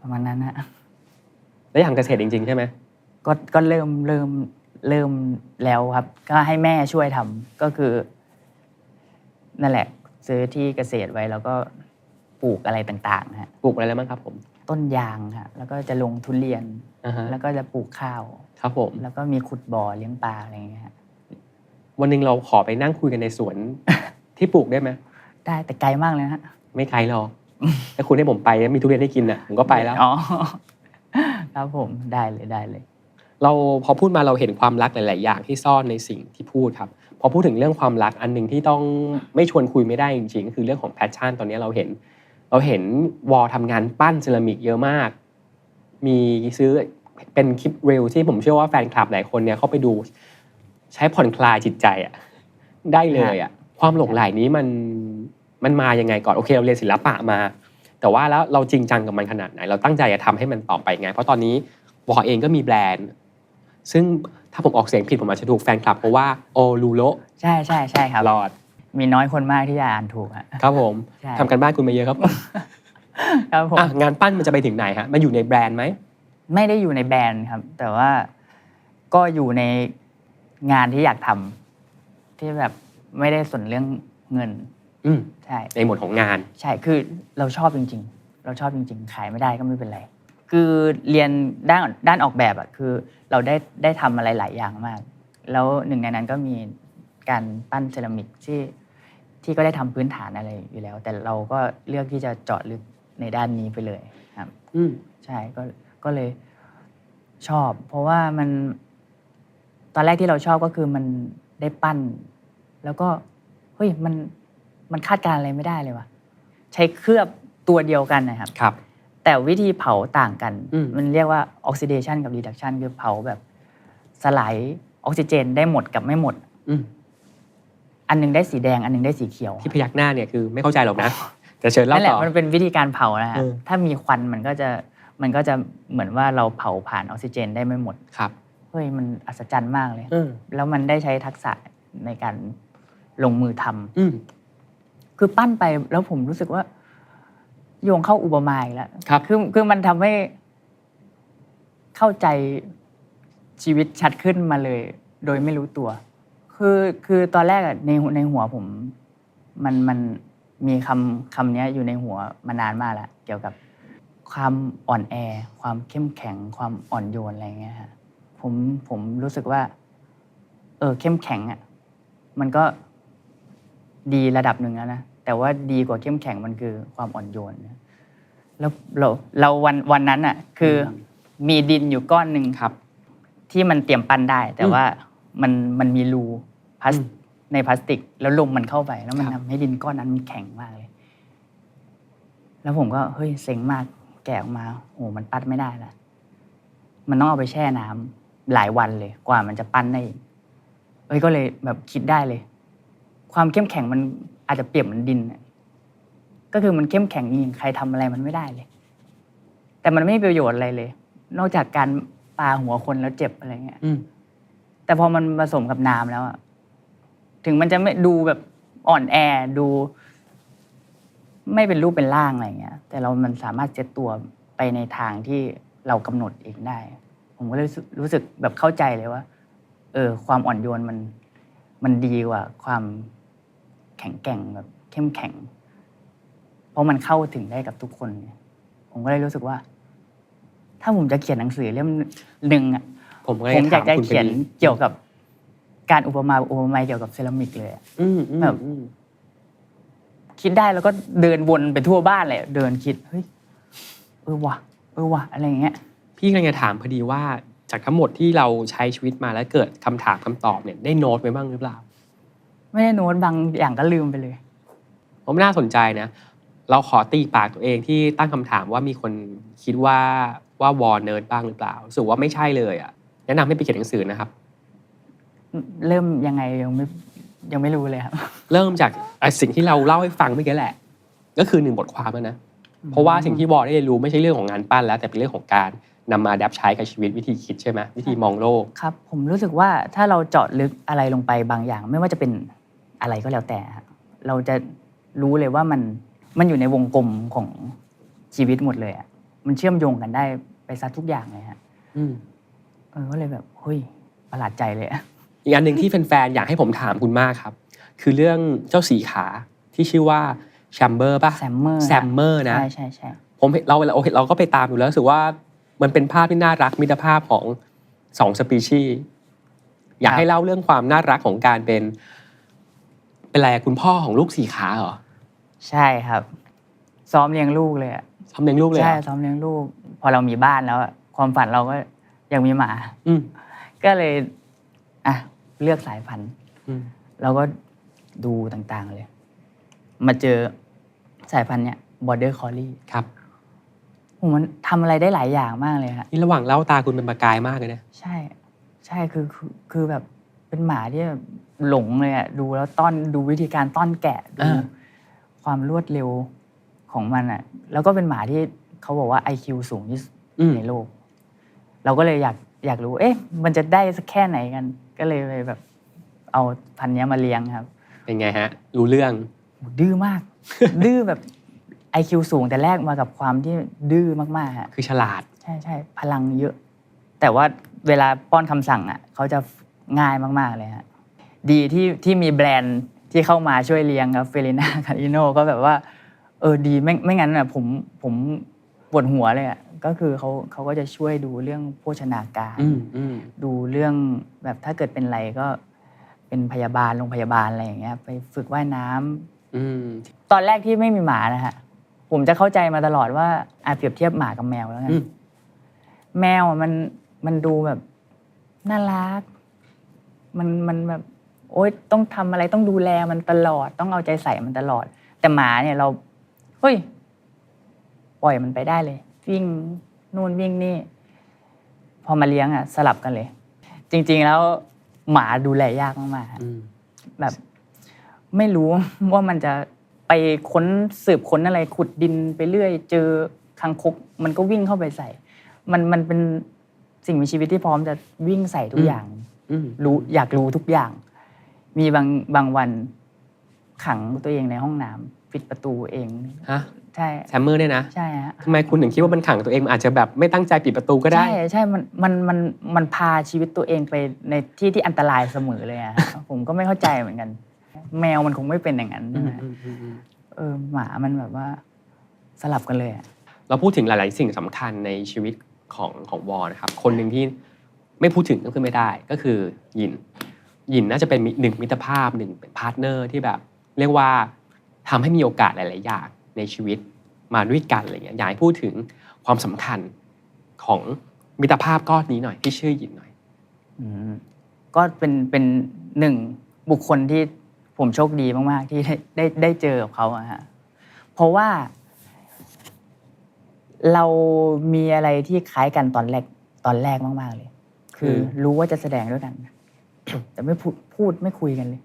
ประมาณนั้นนะแล้วอย่างเกษตรจริงๆใช่ไหมก็เริ่มแล้วครับก็ให้แม่ช่วยทำก็คือนั่นแหละซื้อที่เกษตรไว้แล้วก็ปลูกอะไรต่างๆฮะปลูกอะไรแล้วบ้างครับผมต้นยางฮะแล้วก็จะลงทุเรียนแล้วก็จะปลูกข้าวครับผมแล้วก็มีขุดบ่อเลี้ยงปลาอะไรอย่างเงี้ยฮะวันนึงเราขอไปนั่งคุยกันในสวนที่ปลูกได้ไหมได้แต่ไกลมากเลยฮะไม่ไกลหรอกถ้าคุณให้ผมไปมีทุเรียนให้กินน่ะผมก็ไปแล้วอ๋อครับผมได้เลยเราพอพูดมาเราเห็นความรักหลายๆอย่างที่ซ่อนในสิ่งที่พูดครับพอพูดถึงเรื่องความรักอันนึงที่ต้องไม่ชวนคุยไม่ได้จริงๆก็คือเรื่องของแพชชั่นตอนนี้เราเห็นวอทำงานปั้นเซรามิกเยอะมากมีซื้อเป็นคลิปเรลที่ผมเชื่อว่าแฟนคลับหลายคนเนี่ยเขาไปดูใช้ผ่อนคลายจิตใจอ่ะได้เลยอ่ะความหลงใหลนี้มันมายังไงก่อนโอเคเราเรียนศิลปะมาแต่ว่าแล้วเราจริงจังกับมันขนาดไหนเราตั้งใจจะทำให้มันต่อไปไงเพราะตอนนี้วอเองก็มีแบรนด์ซึ่งถ้าผมออกเสียงผิดผมอาจจะถูกแฟนคลับเพราะว่าโอลูโลใช่ครับรอดมีน้อยคนมากที่จะอ่านถูกครับผมทำกันบ้านคุณมาเยอะครับครับผมงานปั้นมันจะไปถึงไหนฮะมันอยู่ในแบรนด์ไหมไม่ได้อยู่ในแบรนด์ครับแต่ว่าก็อยู่ในงานที่อยากทำที่แบบไม่ได้สนเรื่องเงินใช่ในหมวดของงานใช่คือเราชอบจริงๆขายไม่ได้ก็ไม่เป็นไรคือเรียนด้านออกแบบอ่ะคือเราได้ทำอะไรหลายอย่างมากแล้วหนึ่งในนั้นก็มีการปั้นเซรามิกที่ก็ได้ทำพื้นฐานอะไรอยู่แล้วแต่เราก็เลือกที่จะเจาะลึกในด้านนี้ไปเลยครับใช่ก็เลยชอบเพราะว่ามันตอนแรกที่เราชอบก็คือมันได้ปั้นแล้วก็เฮ้ยมันคาดการอะไรไม่ได้เลยว่ะใช้เคลือบตัวเดียวกันนะครับแต่วิธีเผาต่างกันมันเรียกว่าออกซิเดชันกับรีดักชันคือเผาแบบสลายออกซิเจนได้หมดกับไม่หมด อันนึงได้สีแดงอันนึงได้สีเขียวที่พยักหน้าเนี่ยคือไม่เข้าใจหรอกนะแต่เชิญเล่านั่นแหละต่อมันเป็นวิธีการเผานะฮะถ้ามีควันมันก็จะเหมือนว่าเราเผาผ่านออกซิเจนได้ไม่หมดครับเฮ้ยมันอัศจรรย์มากเลยแล้วมันได้ใช้ทักษะในการลงมือทำคือปั้นไปแล้วผมรู้สึกว่าโยงเข้าอุปมาอีกแล้วคือมันทำให้เข้าใจชีวิตชัดขึ้นมาเลยโดยไม่รู้ตัวคือตอนแรกอะในหัวผมมันมีคำนี้อยู่ในหัวมานานมากแล้วเกี่ยวกับความอ่อนแอความเข้มแข็งความอ่อนโยนอะไรเงี้ยฮะผมรู้สึกว่าเข้มแข็งอ่ะมันก็ดีระดับหนึ่งแล้วนะแต่ว่าดีกว่าเข้มแข็งมันคือความอ่อนโยนแล้วเราวันนั้นอ่ะคือมีดินอยู่ก้อนหนึ่งครับที่มันเตรียมปั้นได้แต่ว่ามันมีรูในพลาสติกแล้วลมมันเข้าไปแล้วมันทำให้ดินก้อนนั้นมันแข็งมากเลยแล้วผมก็เฮ้ยเซ็งมากแกะออกมาโหมันปั้นไม่ได้ละมันต้องเอาไปแช่น้ำหลายวันเลยกว่ามันจะปั้นได้ก็เลยแบบคิดได้เลยความเข้มแข็งมันอาจจะเปรียบเหมือนดินก็คือมันเข้มแข็งจริงใครทำอะไรมันไม่ได้เลยแต่มันไม่มีประโยชน์อะไรเลยนอกจากการปาหัวคนแล้วเจ็บอะไรเงี้ยแต่พอมันผสมกับน้ำแล้วอะถึงมันจะไม่ดูแบบอ่อนแอดูไม่เป็นรูปเป็นร่างอะไรเงี้ยแต่มันสามารถเซตตัวไปในทางที่เรากำหนดเองได้ผมก็เลยรู้สึกแบบเข้าใจเลยว่าความอ่อนโยนมันดีกว่าความแข็งแกร่งแบบเข้มแข็งเพราะมันเข้าถึงได้กับทุกคนผมก็เลยรู้สึกว่าถ้าผมจะเขียนหนังสือเล่มหนึ่งอ่ะผมอยากจะเขียนเกี่ยวกับการอุปมาเกี่ยวกับเซรามิกเลยแบบคิดได้แล้วก็เดินวนไปทั่วบ้านเลยเดินคิดเฮ้ยว่ะอะไรอย่างเงี้ยพี่กำลังจะถามพอดีว่าจากทั้งหมดที่เราใช้ชีวิตมาแล้วเกิดคำถามคำตอบเนี่ยได้โน้ตไว้บ้างหรือเปล่าไม่ได้โน้ตบางอย่างก็ลืมไปเลยผมน่าสนใจนะเราขอตีปากตัวเองที่ตั้งคำถามว่ามีคนคิดว่าวอเนิร์ดบ้างหรือเปล่ารู้สึกว่าไม่ใช่เลยอ่ะแนะนำให้ไปเขียนหนังสือนะครับเริ่มยังไงยังไม่รู้เลยครับเริ่มจากสิ่งที่เราเล่าให้ฟังเมื่อกี้แหละก็คือ1บทความแล้วนะเพราะว่าสิ่งที่วอได้เรียนรู้ไม่ใช่เรื่องของงานปั้นแล้วแต่เป็นเรื่องของการนำมาดับใช้กับชีวิตวิธีคิดใช่ไหมวิธีมองโลกครับผมรู้สึกว่าถ้าเราเจาะลึกอะไรลงไปบางอย่างไม่ว่าจะเป็นอะไรก็แล้วแต่เราจะรู้เลยว่ามันอยู่ในวงกลมของชีวิตหมดเลยอ่ะมันเชื่อมโยงกันได้ไปซะทุกอย่างเลยฮะก็เลยแบบเฮ้ยประหลาดใจเลยอีกอันหนึ่งที่แฟนๆอยากให้ผมถามคุณมากครับคือเรื่องเจ้าสีขาที่ชื่อว่าแชมเบอร์ป่ะแซมเมอร์นะใช่เราก็ไปตามอยู่แล้วรู้สึกว่ามันเป็นภาพที่น่ารักมิตรภาพของ2สปีชีส์อยากให้เล่าเรื่องความน่ารักของการเป็นอะไรคุณพ่อของลูก4ขาเหรอใช่ครับซ้อมเลี้ยงลูกเลยซ้อมเลี้ยงลูกเลยใช่ซ้อมเลี้ยงลูกพอเรามีบ้านแล้วความฝันเราก็ยังมีหมาก็เลยเลือกสายพันธุ์เราก็ดูต่างๆเลยมาเจอสายพันธุ์เนี้ย Border Collie ครับมันทำอะไรได้หลายอย่างมากเลยครับนี่ระหว่างเล่าตาคุณเป็นประกายมากเลยนะใช่คือแบบเป็นหมาที่หลงเลยอ่ะดูแล้วดูวิธีการต้อนแกะดูความรวดเร็วของมันอ่ะแล้วก็เป็นหมาที่เขาบอกว่า IQ สูงที่สุดในโลกเราก็เลยอยากรู้มันจะได้สักแค่ไหนกันก็เลยแบบเอาพันธุ์นี้มาเลี้ยงครับเป็นไงฮะรู้เรื่องดื้อมาก ดื้อแบบ IQ สูงแต่แรกมากับความที่ดื้อมากๆฮะคือฉลาดใช่พลังเยอะแต่ว่าเวลาป้อนคำสั่งอ่ะเขาจะง่ายมากๆเลยฮะดีที่มีแบรนด์ที่เข้ามาช่วยเลี้ยงครับเฟลิน่าคาริโนก็แบบว่าดีไม่งั้นอ่ะผมปวดหัวเลยอ่ะก็คือเขาก็จะช่วยดูเรื่องโภชนาการดูเรื่องแบบถ้าเกิดเป็นอะไรก็เป็นพยาบาลโรงพยาบาลอะไรอย่างเงี้ยไปฝึกว่ายน้ำตอนแรกที่ไม่มีหมานะฮะผมจะเข้าใจมาตลอดว่าเปรียบเทียบหมากับแมวแล้วกันแมวมันดูแบบน่ารักมันแบบโอ๊ยต้องทำอะไรต้องดูแลมันตลอดต้องเอาใจใส่มันตลอดแต่หมาเนี่ยเราเฮ้ยปล่อยมันไปได้เลยวิ่งนู่นวิ่งนี่พอมาเลี้ยงสลับกันเลยจริงๆแล้วหมาดูแลยากมากๆแบบ ไม่รู้ ว่ามันจะไปค้นสืบค้นอะไรขุดดินไปเรื่อยเจอคางคกมันก็วิ่งเข้าไปใส่มันเป็นสิ่งมีชีวิตที่พร้อมจะวิ่งใส่ทุกอย่างรู้อยากรู้ทุกอย่างมีบางวันขังตัวเองในห้องน้ำปิดประตูเองฮะใช่แซมเมอร์เนี่ยนะใช่ฮะทำไมคุณถึงคิดว่ามันขังตัวเองอาจจะแบบไม่ตั้งใจปิดประตูก็ได้ใช่มันพาชีวิตตัวเองไปในที่อันตรายเสมอเลยอะผมก็ไม่เข้าใจเหมือนกันแมวมันคงไม่เป็นอย่างนั้นนะหมามันแบบว่าสลับกันเลยอะเราพูดถึงหลายๆสิ่งสำคัญในชีวิตของวอนะครับคนหนึ่งที่ไม่พูดถึงก็คือไม่ได้ก็คือยินน่าจะเป็นหนึ่งมิตรภาพหนึ่งเป็นพาร์ทเนอร์ที่แบบเรียกว่าทำให้มีโอกาสหลายๆอย่างในชีวิตมาด้วยกันอะไรเงี้ยอยากให้พูดถึงความสำคัญของมิตรภาพก้อนนี้หน่อยที่ชื่อยินหน่อยก็เป็นหนึ่งบุคคลที่ผมโชคดีมากๆที่ได้เจอกับเขาอะฮะเพราะว่าเรามีอะไรที่คล้ายกันตอนแรกมากๆเลยคือรู้ว่าจะแสดงด้วยกันแต่ไม่พูดไม่คุยกันเลย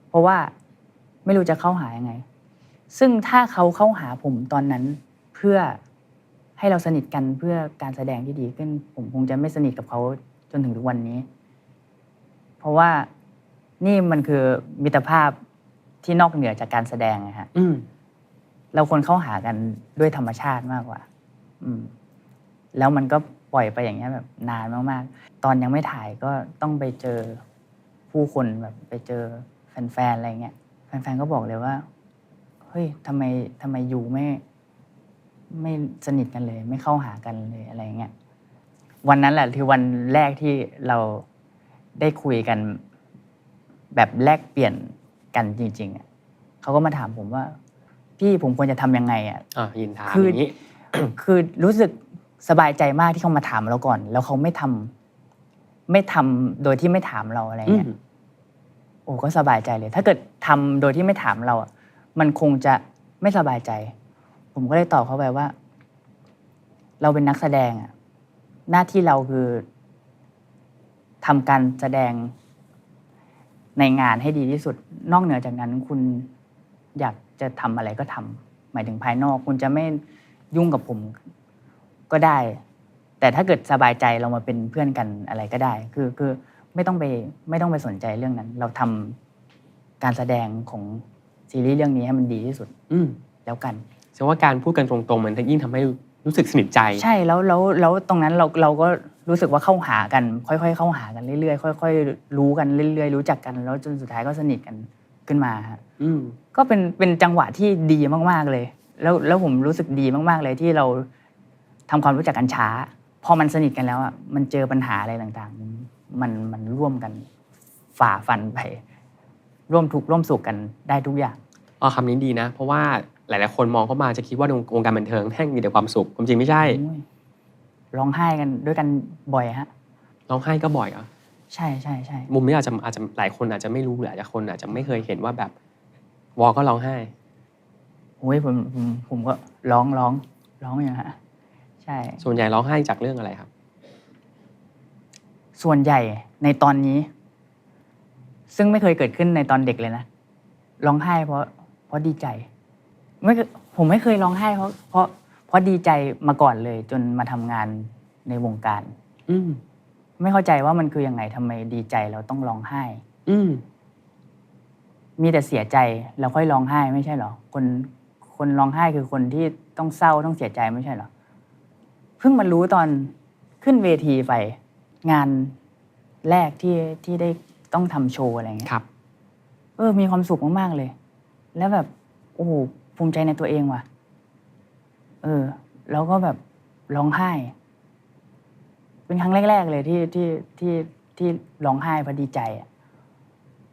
เพราะว่าไม่รู้จะเข้าหายังไงซึ่งถ้าเขาเข้าหาผมตอนนั้นเพื่อให้เราสนิทกันเพื่อการแสดงที่ดีขึ้นผมคงจะไม่สนิทกับเขาจนถึงทุกวันนี้เพราะว่านี่มันคือมิตรภาพที่นอกเหนือจากการแสดงนะฮะเราควรเข้าหากันด้วยธรรมชาติมากกว่าแล้วมันก็ปล่อยไปอย่างเงี้ยแบบนานมากๆตอนยังไม่ถ่ายก็ต้องไปเจอผู้คนแบบไปเจอแฟนๆอะไรเงี้ยแฟนๆก็บอกเลยว่าเฮ้ยทำไมยูไม่สนิทกันเลยไม่เข้าหากันเลยอะไรเงี้ยวันนั้นแหละคือวันแรกที่เราได้คุยกันแบบแลกเปลี่ยนกันจริงๆอ่ะเขาก็มาถามผมว่าพี่ผมควรจะทำยังไงอ่ะยินถามอย่างนี้คือรู้สึกสบายใจมากที่เขามาถามเราก่อนแล้วเขาไม่ทำโดยที่ไม่ถามเราอะไรเงี้ยโอ้ก็สบายใจเลยถ้าเกิดทำโดยที่ไม่ถามเราอ่ะมันคงจะไม่สบายใจผมก็เลยตอบเขาไปว่าเราเป็นนักแสดงอ่ะหน้าที่เราคือทำการแสดงในงานให้ดีที่สุดนอกเหนือจากนั้นคุณอยากจะทำอะไรก็ทำหมายถึงภายนอกคุณจะไม่ยุ่งกับผมก็ได้แต่ถ้าเกิดสบายใจเรามาเป็นเพื่อนกันอะไรก็ได้คือไม่ต้องไปสนใจเรื่องนั้นเราทำการแสดงของซีรีส์เรื่องนี้ให้มันดีที่สุดแล้วกันแสดงว่าการพูดกันตรงๆมันยิ่งทำให้รู้สึกสนิทใจใช่แล้วตรงนั้นเราก็รู้สึกว่าเข้าหากันค่อยๆเข้าหากันเรื่อยๆค่อยๆรู้กันเรื่อยๆรู้จักกันแล้วจนสุดท้ายก็สนิทกันขึ้นมาก็เป็นจังหวะที่ดีมากๆเลยแล้วผมรู้สึกดีมากๆเลยที่เราทำความรู้จักกันช้าพอมันสนิทกันแล้วอ่ะมันเจอปัญหาอะไรต่างๆมันร่วมกันฝ่าฟันไปร่วมทุกข์ร่วมสุขกันได้ทุกอย่างคำนี้ดีนะเพราะว่าหลายๆคนมองเข้ามาจะคิดว่าวงการบันเทิงแม่งมีแต่ความสุขความจริงไม่ใช่ร้องไห้กันด้วยกันบ่อยฮะร้องไห้ก็บ่อยเหรอใช่ใช่ใช่มุมนี้อาจจะหลายคนอาจจะไม่รู้หลายคนอาจจะไม่เคยเห็นว่าแบบวอก็ร้องไห้โอ้ยผมก็ร้องอย่างฮะใช่ส่วนใหญ่ร้องไห้จากเรื่องอะไรครับส่วนใหญ่ในตอนนี้ซึ่งไม่เคยเกิดขึ้นในตอนเด็กเลยนะร้องไห้เพราะดีใจผมไม่เคยร้องไห้เพราะดีใจมาก่อนเลยจนมาทำงานในวงการไม่เข้าใจว่ามันคือยังไงทำไมดีใจเราต้องร้องไห้มีแต่เสียใจแล้วค่อยร้องไห้ไม่ใช่หรอคนร้องไห้คือคนที่ต้องเศร้าต้องเสียใจไม่ใช่หรอเพิ่งมารู้ตอนขึ้นเวทีไปงานแรกที่ได้ต้องทำโชว์อะไรเงี้ยครับมีความสุขมากๆเลยแล้วแบบโอ้โหภูมิใจในตัวเองว่ะแล้วก็แบบร้องไห้เป็นครั้งแรกๆเลยที่ร้องไห้เพราะดีใจอ่ะ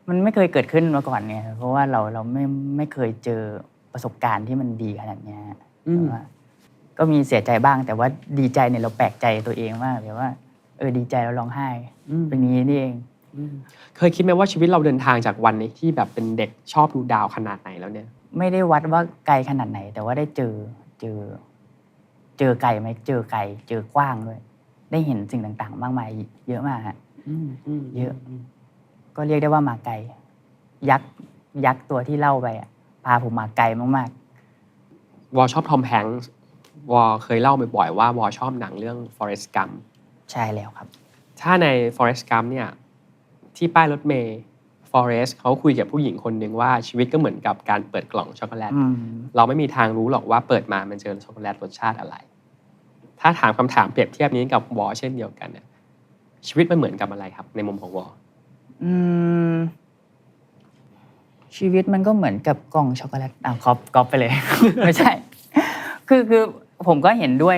มันไม่เคยเกิดขึ้นมาก่อนเนี่ยเพราะว่าเราไม่เคยเจอประสบการณ์ที่มันดีขนาดนี้ก็มีเสียใจบ้างแต่ว่าดีใจเนี่ยเราแปลกใจตัวเองมากเลยว่าดีใจแล้วร้องไห้เป็นอย่างนี้นี่เองเคยคิดไหมว่าชีวิตเราเดินทางจากวันนี้ที่แบบเป็นเด็กชอบดูดาวขนาดไหนแล้วเนี่ยไม่ได้วัดว่าไกลขนาดไหนแต่ว่าได้เจอไกลไหมเจอไกลเจอกว้างด้วยได้เห็นสิ่งต่างๆมากมายเยอะมากฮะเยอะก็เรียกได้ว่ามาไกลยักษ์ ยักษ์ตัวที่เล่าไปอะพาผมมาไกลมากวอชอบทอมแฮงค์วอเคยเล่าบ่อยๆว่าวอชอบหนังเรื่อง Forrest Gump ๆใช่แล้วครับถ้าใน Forrest Gump เนี่ยที่ป้ายรถเมล์ Forrest เขาคุยกับผู้หญิงคนหนึ่งว่าชีวิตก็เหมือนกับการเปิดกล่องช็อกโกแลตเราไม่มีทางรู้หรอกว่าเปิดมามันเจอช็อกโกแลตรสชาติอะไรถ้าถามคำถามเปรียบเทียบนี้กับวอเช่นเดียวกันเนี่ยชีวิตมันเหมือนกับอะไรครับในมุมของวอชีวิตมันก็เหมือนกับกล่องช็อกโกแลตก๊อปไปเลย ไม่ใช่คือผมก็เห็นด้วย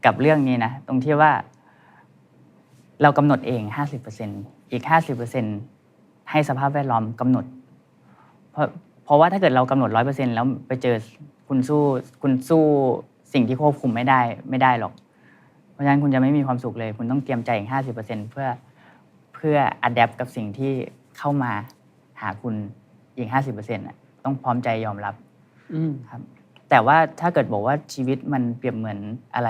กับเรื่องนี้นะตรงที่ว่าเรากำหนดเอง 50% อีก 50% ให้สภาพแวดล้อมกำหนดเพราะว่าถ้าเกิดเรากำหนด 100% แล้วไปเจอคุณสู้สิ่งที่ควบคุมไม่ได้หรอกเพราะฉะนั้นคุณจะไม่มีความสุขเลยคุณต้องเตรียมใจอีก 50% เพื่ออัดแอปกับสิ่งที่เข้ามาหาคุณอีก 50% น่ะต้องพร้อมใจยอมรับครับแต่ว่าถ้าเกิดบอกว่าชีวิตมันเปรียบเหมือนอะไร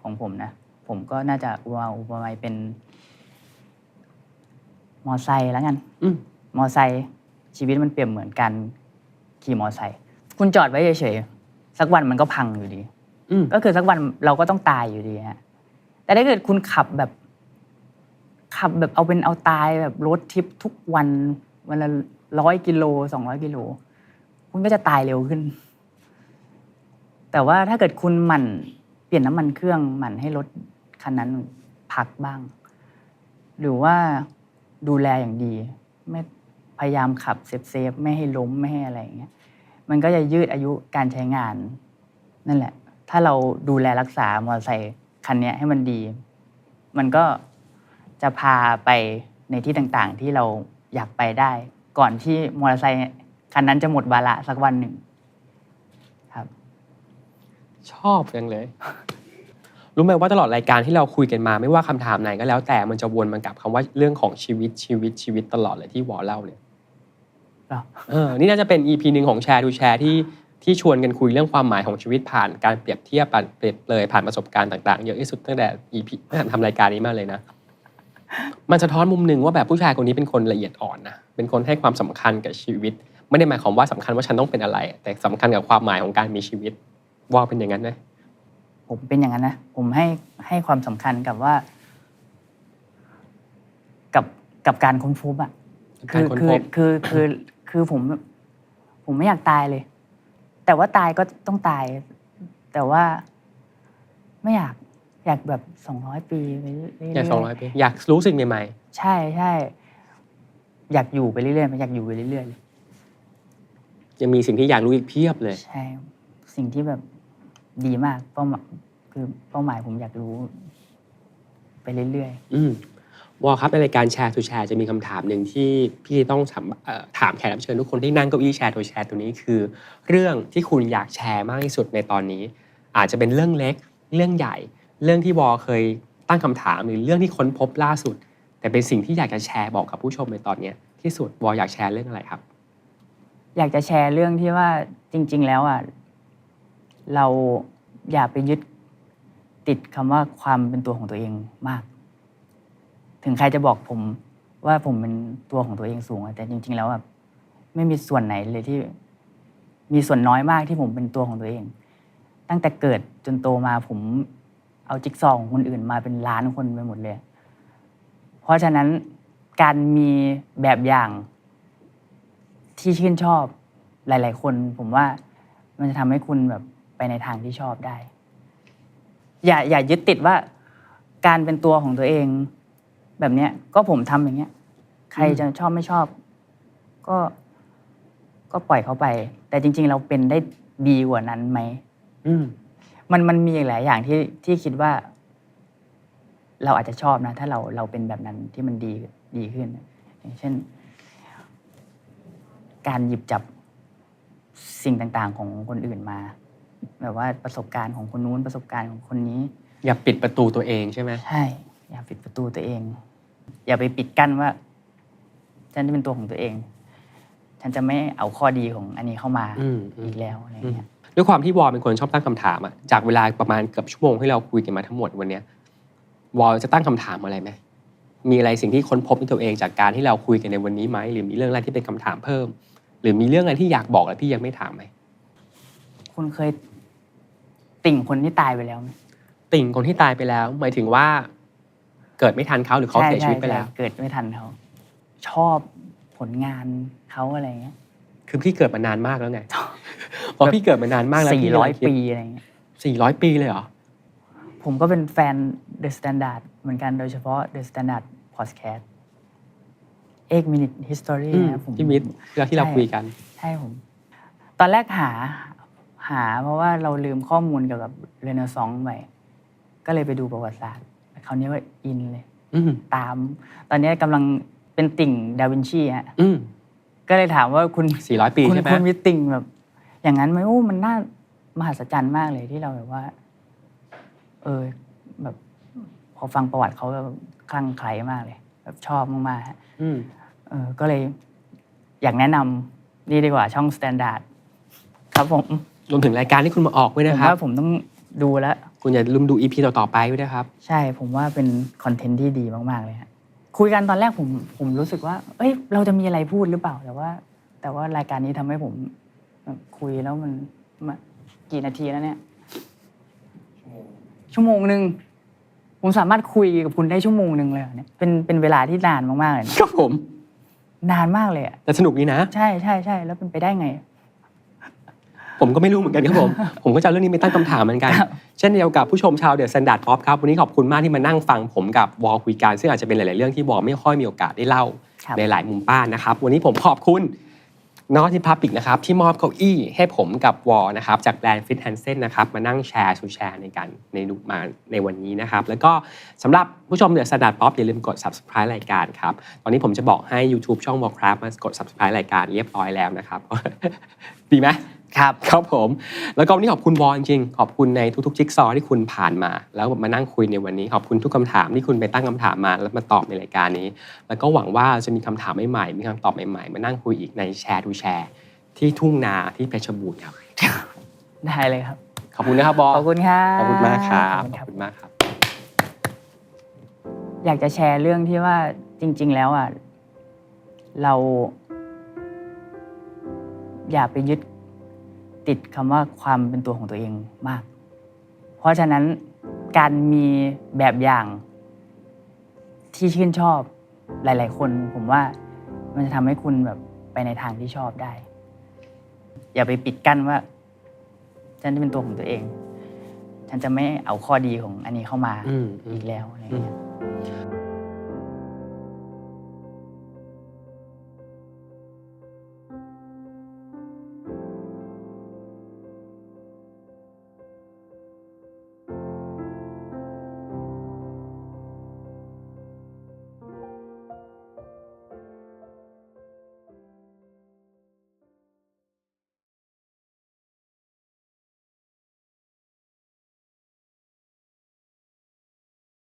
ของผมนะผมก็น่าจะอุปมาเป็นมอไซค์แล้วกันมอไซค์ชีวิตมันเปรียบเหมือนการขี่มอไซค์คุณจอดไว้เฉยๆสักวันมันก็พังอยู่ดีก็คือสักวันเราก็ต้องตายอยู่ดีฮะแต่ถ้าเกิดคุณขับแบบเอาเป็นเอาตายแบบรถทริปทุกวันละ100 กิโล200 กิโลคุณก็จะตายเร็วขึ้นแต่ว่าถ้าเกิดคุณหมั่นเปลี่ยนน้ำมันเครื่องหมั่นให้รถคันนั้นพักบ้างหรือว่าดูแลอย่างดีไม่พยายามขับเซฟไม่ให้ล้มไม่ให้อะไรอย่างเงี้ยมันก็จะยืดอายุการใช้งานนั่นแหละถ้าเราดูแลรักษามอเตอร์ไซค์คันนี้ให้มันดีมันก็จะพาไปในที่ต่างๆที่เราอยากไปได้ก่อนที่มอเตอร์ไซค์คันนั้นจะหมดวาระสักวันหนึ่งครับชอบจังเลย รู้ไหมว่าตลอดรายการที่เราคุยกันมาไม่ว่าคำถามไหนก็แล้วแต่มันจะวนมากับคำว่าเรื่องของชีวิตตลอดเลยที่วอเล่าเนี่ยนี่น่าจะเป็น EP นึงของแชร์ทูแชร์ที่ชวนกันคุยเรื่องความหมายของชีวิตผ่านการเปรียบเทียบเปรียบเลยผ่านประสบการณ์ต่างๆเยอะที่สุดตั้งแต่ EP ทำรายการนี้มาเลยนะมันสะท้อนมุมหนึ่งว่าแบบผู้ชายคนนี้เป็นคนละเอียดอ่อนนะเป็นคนให้ความสำคัญกับชีวิตไม่ได้หมายความว่าสำคัญว่าฉันต้องเป็นอะไรแต่สำคัญกับความหมายของการมีชีวิตว่าเป็นอย่างนั้นไหมผมเป็นอย่างนั้นนะผมให้ความสำคัญกับว่ากับการค้นพบอ่ะคือผมไม่อยากตายเลยแต่ว่าตายก็ต้องตายแต่ว่าไม่อยากแบบ200 ปีไปเรื่อยๆอยาก200 ปีอยากรู้สิ่งใหม่ๆใช่อยากอยู่ไปเรื่อยๆอยากอยู่ไปเรื่อยๆเลยยังมีสิ่งที่อยากรู้อีกเพียบเลยใช่สิ่งที่แบบดีมากเป้าหมายผมอยากรู้ไปเรื่อยๆวอครับในรายการแชร์ทูแชร์จะมีคำถามหนึ่งที่พี่ต้องถามแขกรับเชิญทุกคนที่นั่งเก้าอี้แชร์ทูแชร์ตัวนี้คือเรื่องที่คุณอยากแชร์มากที่สุดในตอนนี้อาจจะเป็นเรื่องเล็กเรื่องใหญ่เรื่องที่วอเคยตั้งคำถามหรือเรื่องที่ค้นพบล่าสุดแต่เป็นสิ่งที่อยากจะแชร์บอกกับผู้ชมในตอนนี้ที่สุดวออยากแชร์เรื่องอะไรครับอยากจะแชร์เรื่องที่ว่าจริงๆแล้วอ่ะเราอย่าไปยึดติดคำว่าความเป็นตัวของตัวเองมากถึงใครจะบอกผมว่าผมเป็นตัวของตัวเองสูงแต่จริงๆแล้วแบบไม่มีส่วนไหนเลยที่มีส่วนน้อยมากที่ผมเป็นตัวของตัวเองตั้งแต่เกิดจนโตมาผมเอาจิ๊กซอว์ของคนอื่นมาเป็นล้านคนไปหมดเลยเพราะฉะนั้นการมีแบบอย่างที่ชื่นชอบหลายๆคนผมว่ามันจะทำให้คุณแบบไปในทางที่ชอบได้อย่ายึดติดว่าการเป็นตัวของตัวเองแบบเนี้ยก็ผมทำอย่างเงี้ยใครจะชอบไม่ชอบก็ปล่อยเขาไปแต่จริงๆเราเป็นได้ดีกว่านั้นไหมมันมีหลายอย่างที่คิดว่าเราอาจจะชอบนะถ้าเราเป็นแบบนั้นที่มันดีขึ้นอย่างเช่นการหยิบจับสิ่งต่างๆของคนอื่นมาแบบว่าประสบการณ์ของคนนู้นประสบการณ์ของคนนี้อย่าปิดประตูตัวเองใช่ไหมใช่อย่าปิดประตูตัวเองอย่าไปปิดกั้นว่าฉันจะเป็นตัวของตัวเองฉันจะไม่เอาข้อดีของอันนี้เข้ามาอีกแล้วอะไรเงี้ยด้วยความที่วอลเป็นคนชอบตั้งคำถามอะจากเวลาประมาณเกือบชั่วโมงที่เราคุยกันมาทั้งหมดวันนี้วอลจะตั้งคำถามอะไรไหมมีอะไรสิ่งที่ค้นพบในตัวเองจากการที่เราคุยกันในวันนี้ไหมหรือมีเรื่องอะไรที่เป็นคำถามเพิ่ม หรือมีเรื่องอะไรที่อยากบอกแล้วพี่ยังไม่ถามไหม คุณเคยติ่งคนที่ตายไปแล้วไหม ติ่งคนที่ตายไปแล้วหมายถึงว่าเกิดไม่ทันเขาหรือเขาเสียชีวิตไปแล้ว เกิดไม่ทันเขาชอบผลงานเขาอะไรเงี้ย คือพี่เกิดมานานมากแล้วไง เพราะพี่เกิดมานานมากแล้วพี่400 ปีอะไรเงี้ย 400 ปีเลยเหรอ ผมก็เป็นแฟน The Standard เหมือนกันโดยเฉพาะ The Standard Podcast 8 Minute History นะผม พี่มิตรที่เราคุยกัน ใช่ผม ตอนแรกหาเพราะว่าเราลืมข้อมูลเกี่ยวกับเรเนซองส์ไปก็เลยไปดูประวัติศาสตร์คราวนี้ว่าอินเลยตาม ตอนนี้กำลังเป็นติ่งดาวินชีฮะก็เลยถามว่าคุณ400 ปีใช่ไหมคุณมีติ่งแบบอย่างนั้นไหมโอ้มันน่ามหัศจรรย์มากเลยที่เราแบบว่าแบบพอฟังประวัติเขาแบบคลั่งไคล้มากเลยแบบชอบมากๆฮะก็เลยอยากแนะนำนี่ดีกว่าช่อง Standard ครับผมรวมถึงรายการที่คุณมาออกด้วยนะครับผมว่าผมต้องดูแล้วคุณอย่าลืมดู EP ต่อๆไปด้วยนะครับใช่ผมว่าเป็นคอนเทนต์ที่ดีมากๆเลยฮะคุยกันตอนแรกผมรู้สึกว่าเอ้ยเราจะมีอะไรพูดหรือเปล่าแต่ว่ารายการนี้ทำให้ผมคุยแล้วมันกี่นาทีแล้วเนี่ยชั่วโมงนึงผมสามารถคุยกับคุณได้ชั่วโมงนึงเลยเนี่ยเป็นเวลาที่นานมากๆเลยครับผมนานมากเลยแต่สนุกดีนะใช่ใช่ใช่แล้วเป็นไปได้ไงผมก็ไม่รู้เหมือนกันครับผมก็จะเรื่องนี้ไปตั้งคำถามเหมือนกันเช่นเดียวกับผู้ชมชาวเดอะสแตนดาร์ดป๊อปครับวันนี้ขอบคุณมากที่มานั่งฟังผมกับวอลคุยกันซึ่งอาจจะเป็นหลายๆเรื่องที่วอลไม่ค่อยมีโอกาสได้เล่าในหลายมุมบ้านนะครับวันนี้ผมขอบคุณนอตที่พับบิกนะครับที่มอบเก้าอี้ให้ผมกับวอลนะครับจากแบรนด์ฟิตแฮนเซนนะครับมานั่งแชร์ในวันนี้นะครับแล้วก็สำหรับผู้ชมเดอะสแตนดาร์ดป๊อปอย่าลืมกด Subscribe รายการครับตอนนี้ผมจะบอกให้ YouTube ช่องวอลครับมากด Subscribe รายการเรียบร้อยแล้วนะครับ ดีไหมครับผมแล้วก็วันนี้ขอบคุณวอลจริงๆขอบคุณในทุกๆจิ๊กซอว์ที่คุณผ่านมาแล้วมานั่งคุยในวันนี้ขอบคุณทุกคำถามที่คุณไปตั้งคำถามมาแล้วมาตอบในรายการนี้แล้วก็หวังว่าจะมีคำถามใหม่ๆมีคำตอบใหม่ๆมานั่งคุยอีกในแชร์ทูแชร์ที่ทุ่งนาที่เพชรบูรณ์ครับได้เลยครับขอบคุณนะครับบอลขอบคุณครับขอบคุณมากครับขอบคุณมากครับอยากจะแชร์เรื่องที่ว่าจริงๆแล้วเราอย่าไปยึดติดคำว่าความเป็นตัวของตัวเองมากเพราะฉะนั้นการมีแบบอย่างที่ชื่นชอบหลายๆคนผมว่ามันจะทำให้คุณแบบไปในทางที่ชอบได้อย่าไปปิดกั้นว่าฉันจะเป็นตัวของตัวเองฉันจะไม่เอาข้อดีของอันนี้เข้ามาอีกแล้วอะไรอย่างเงี้ย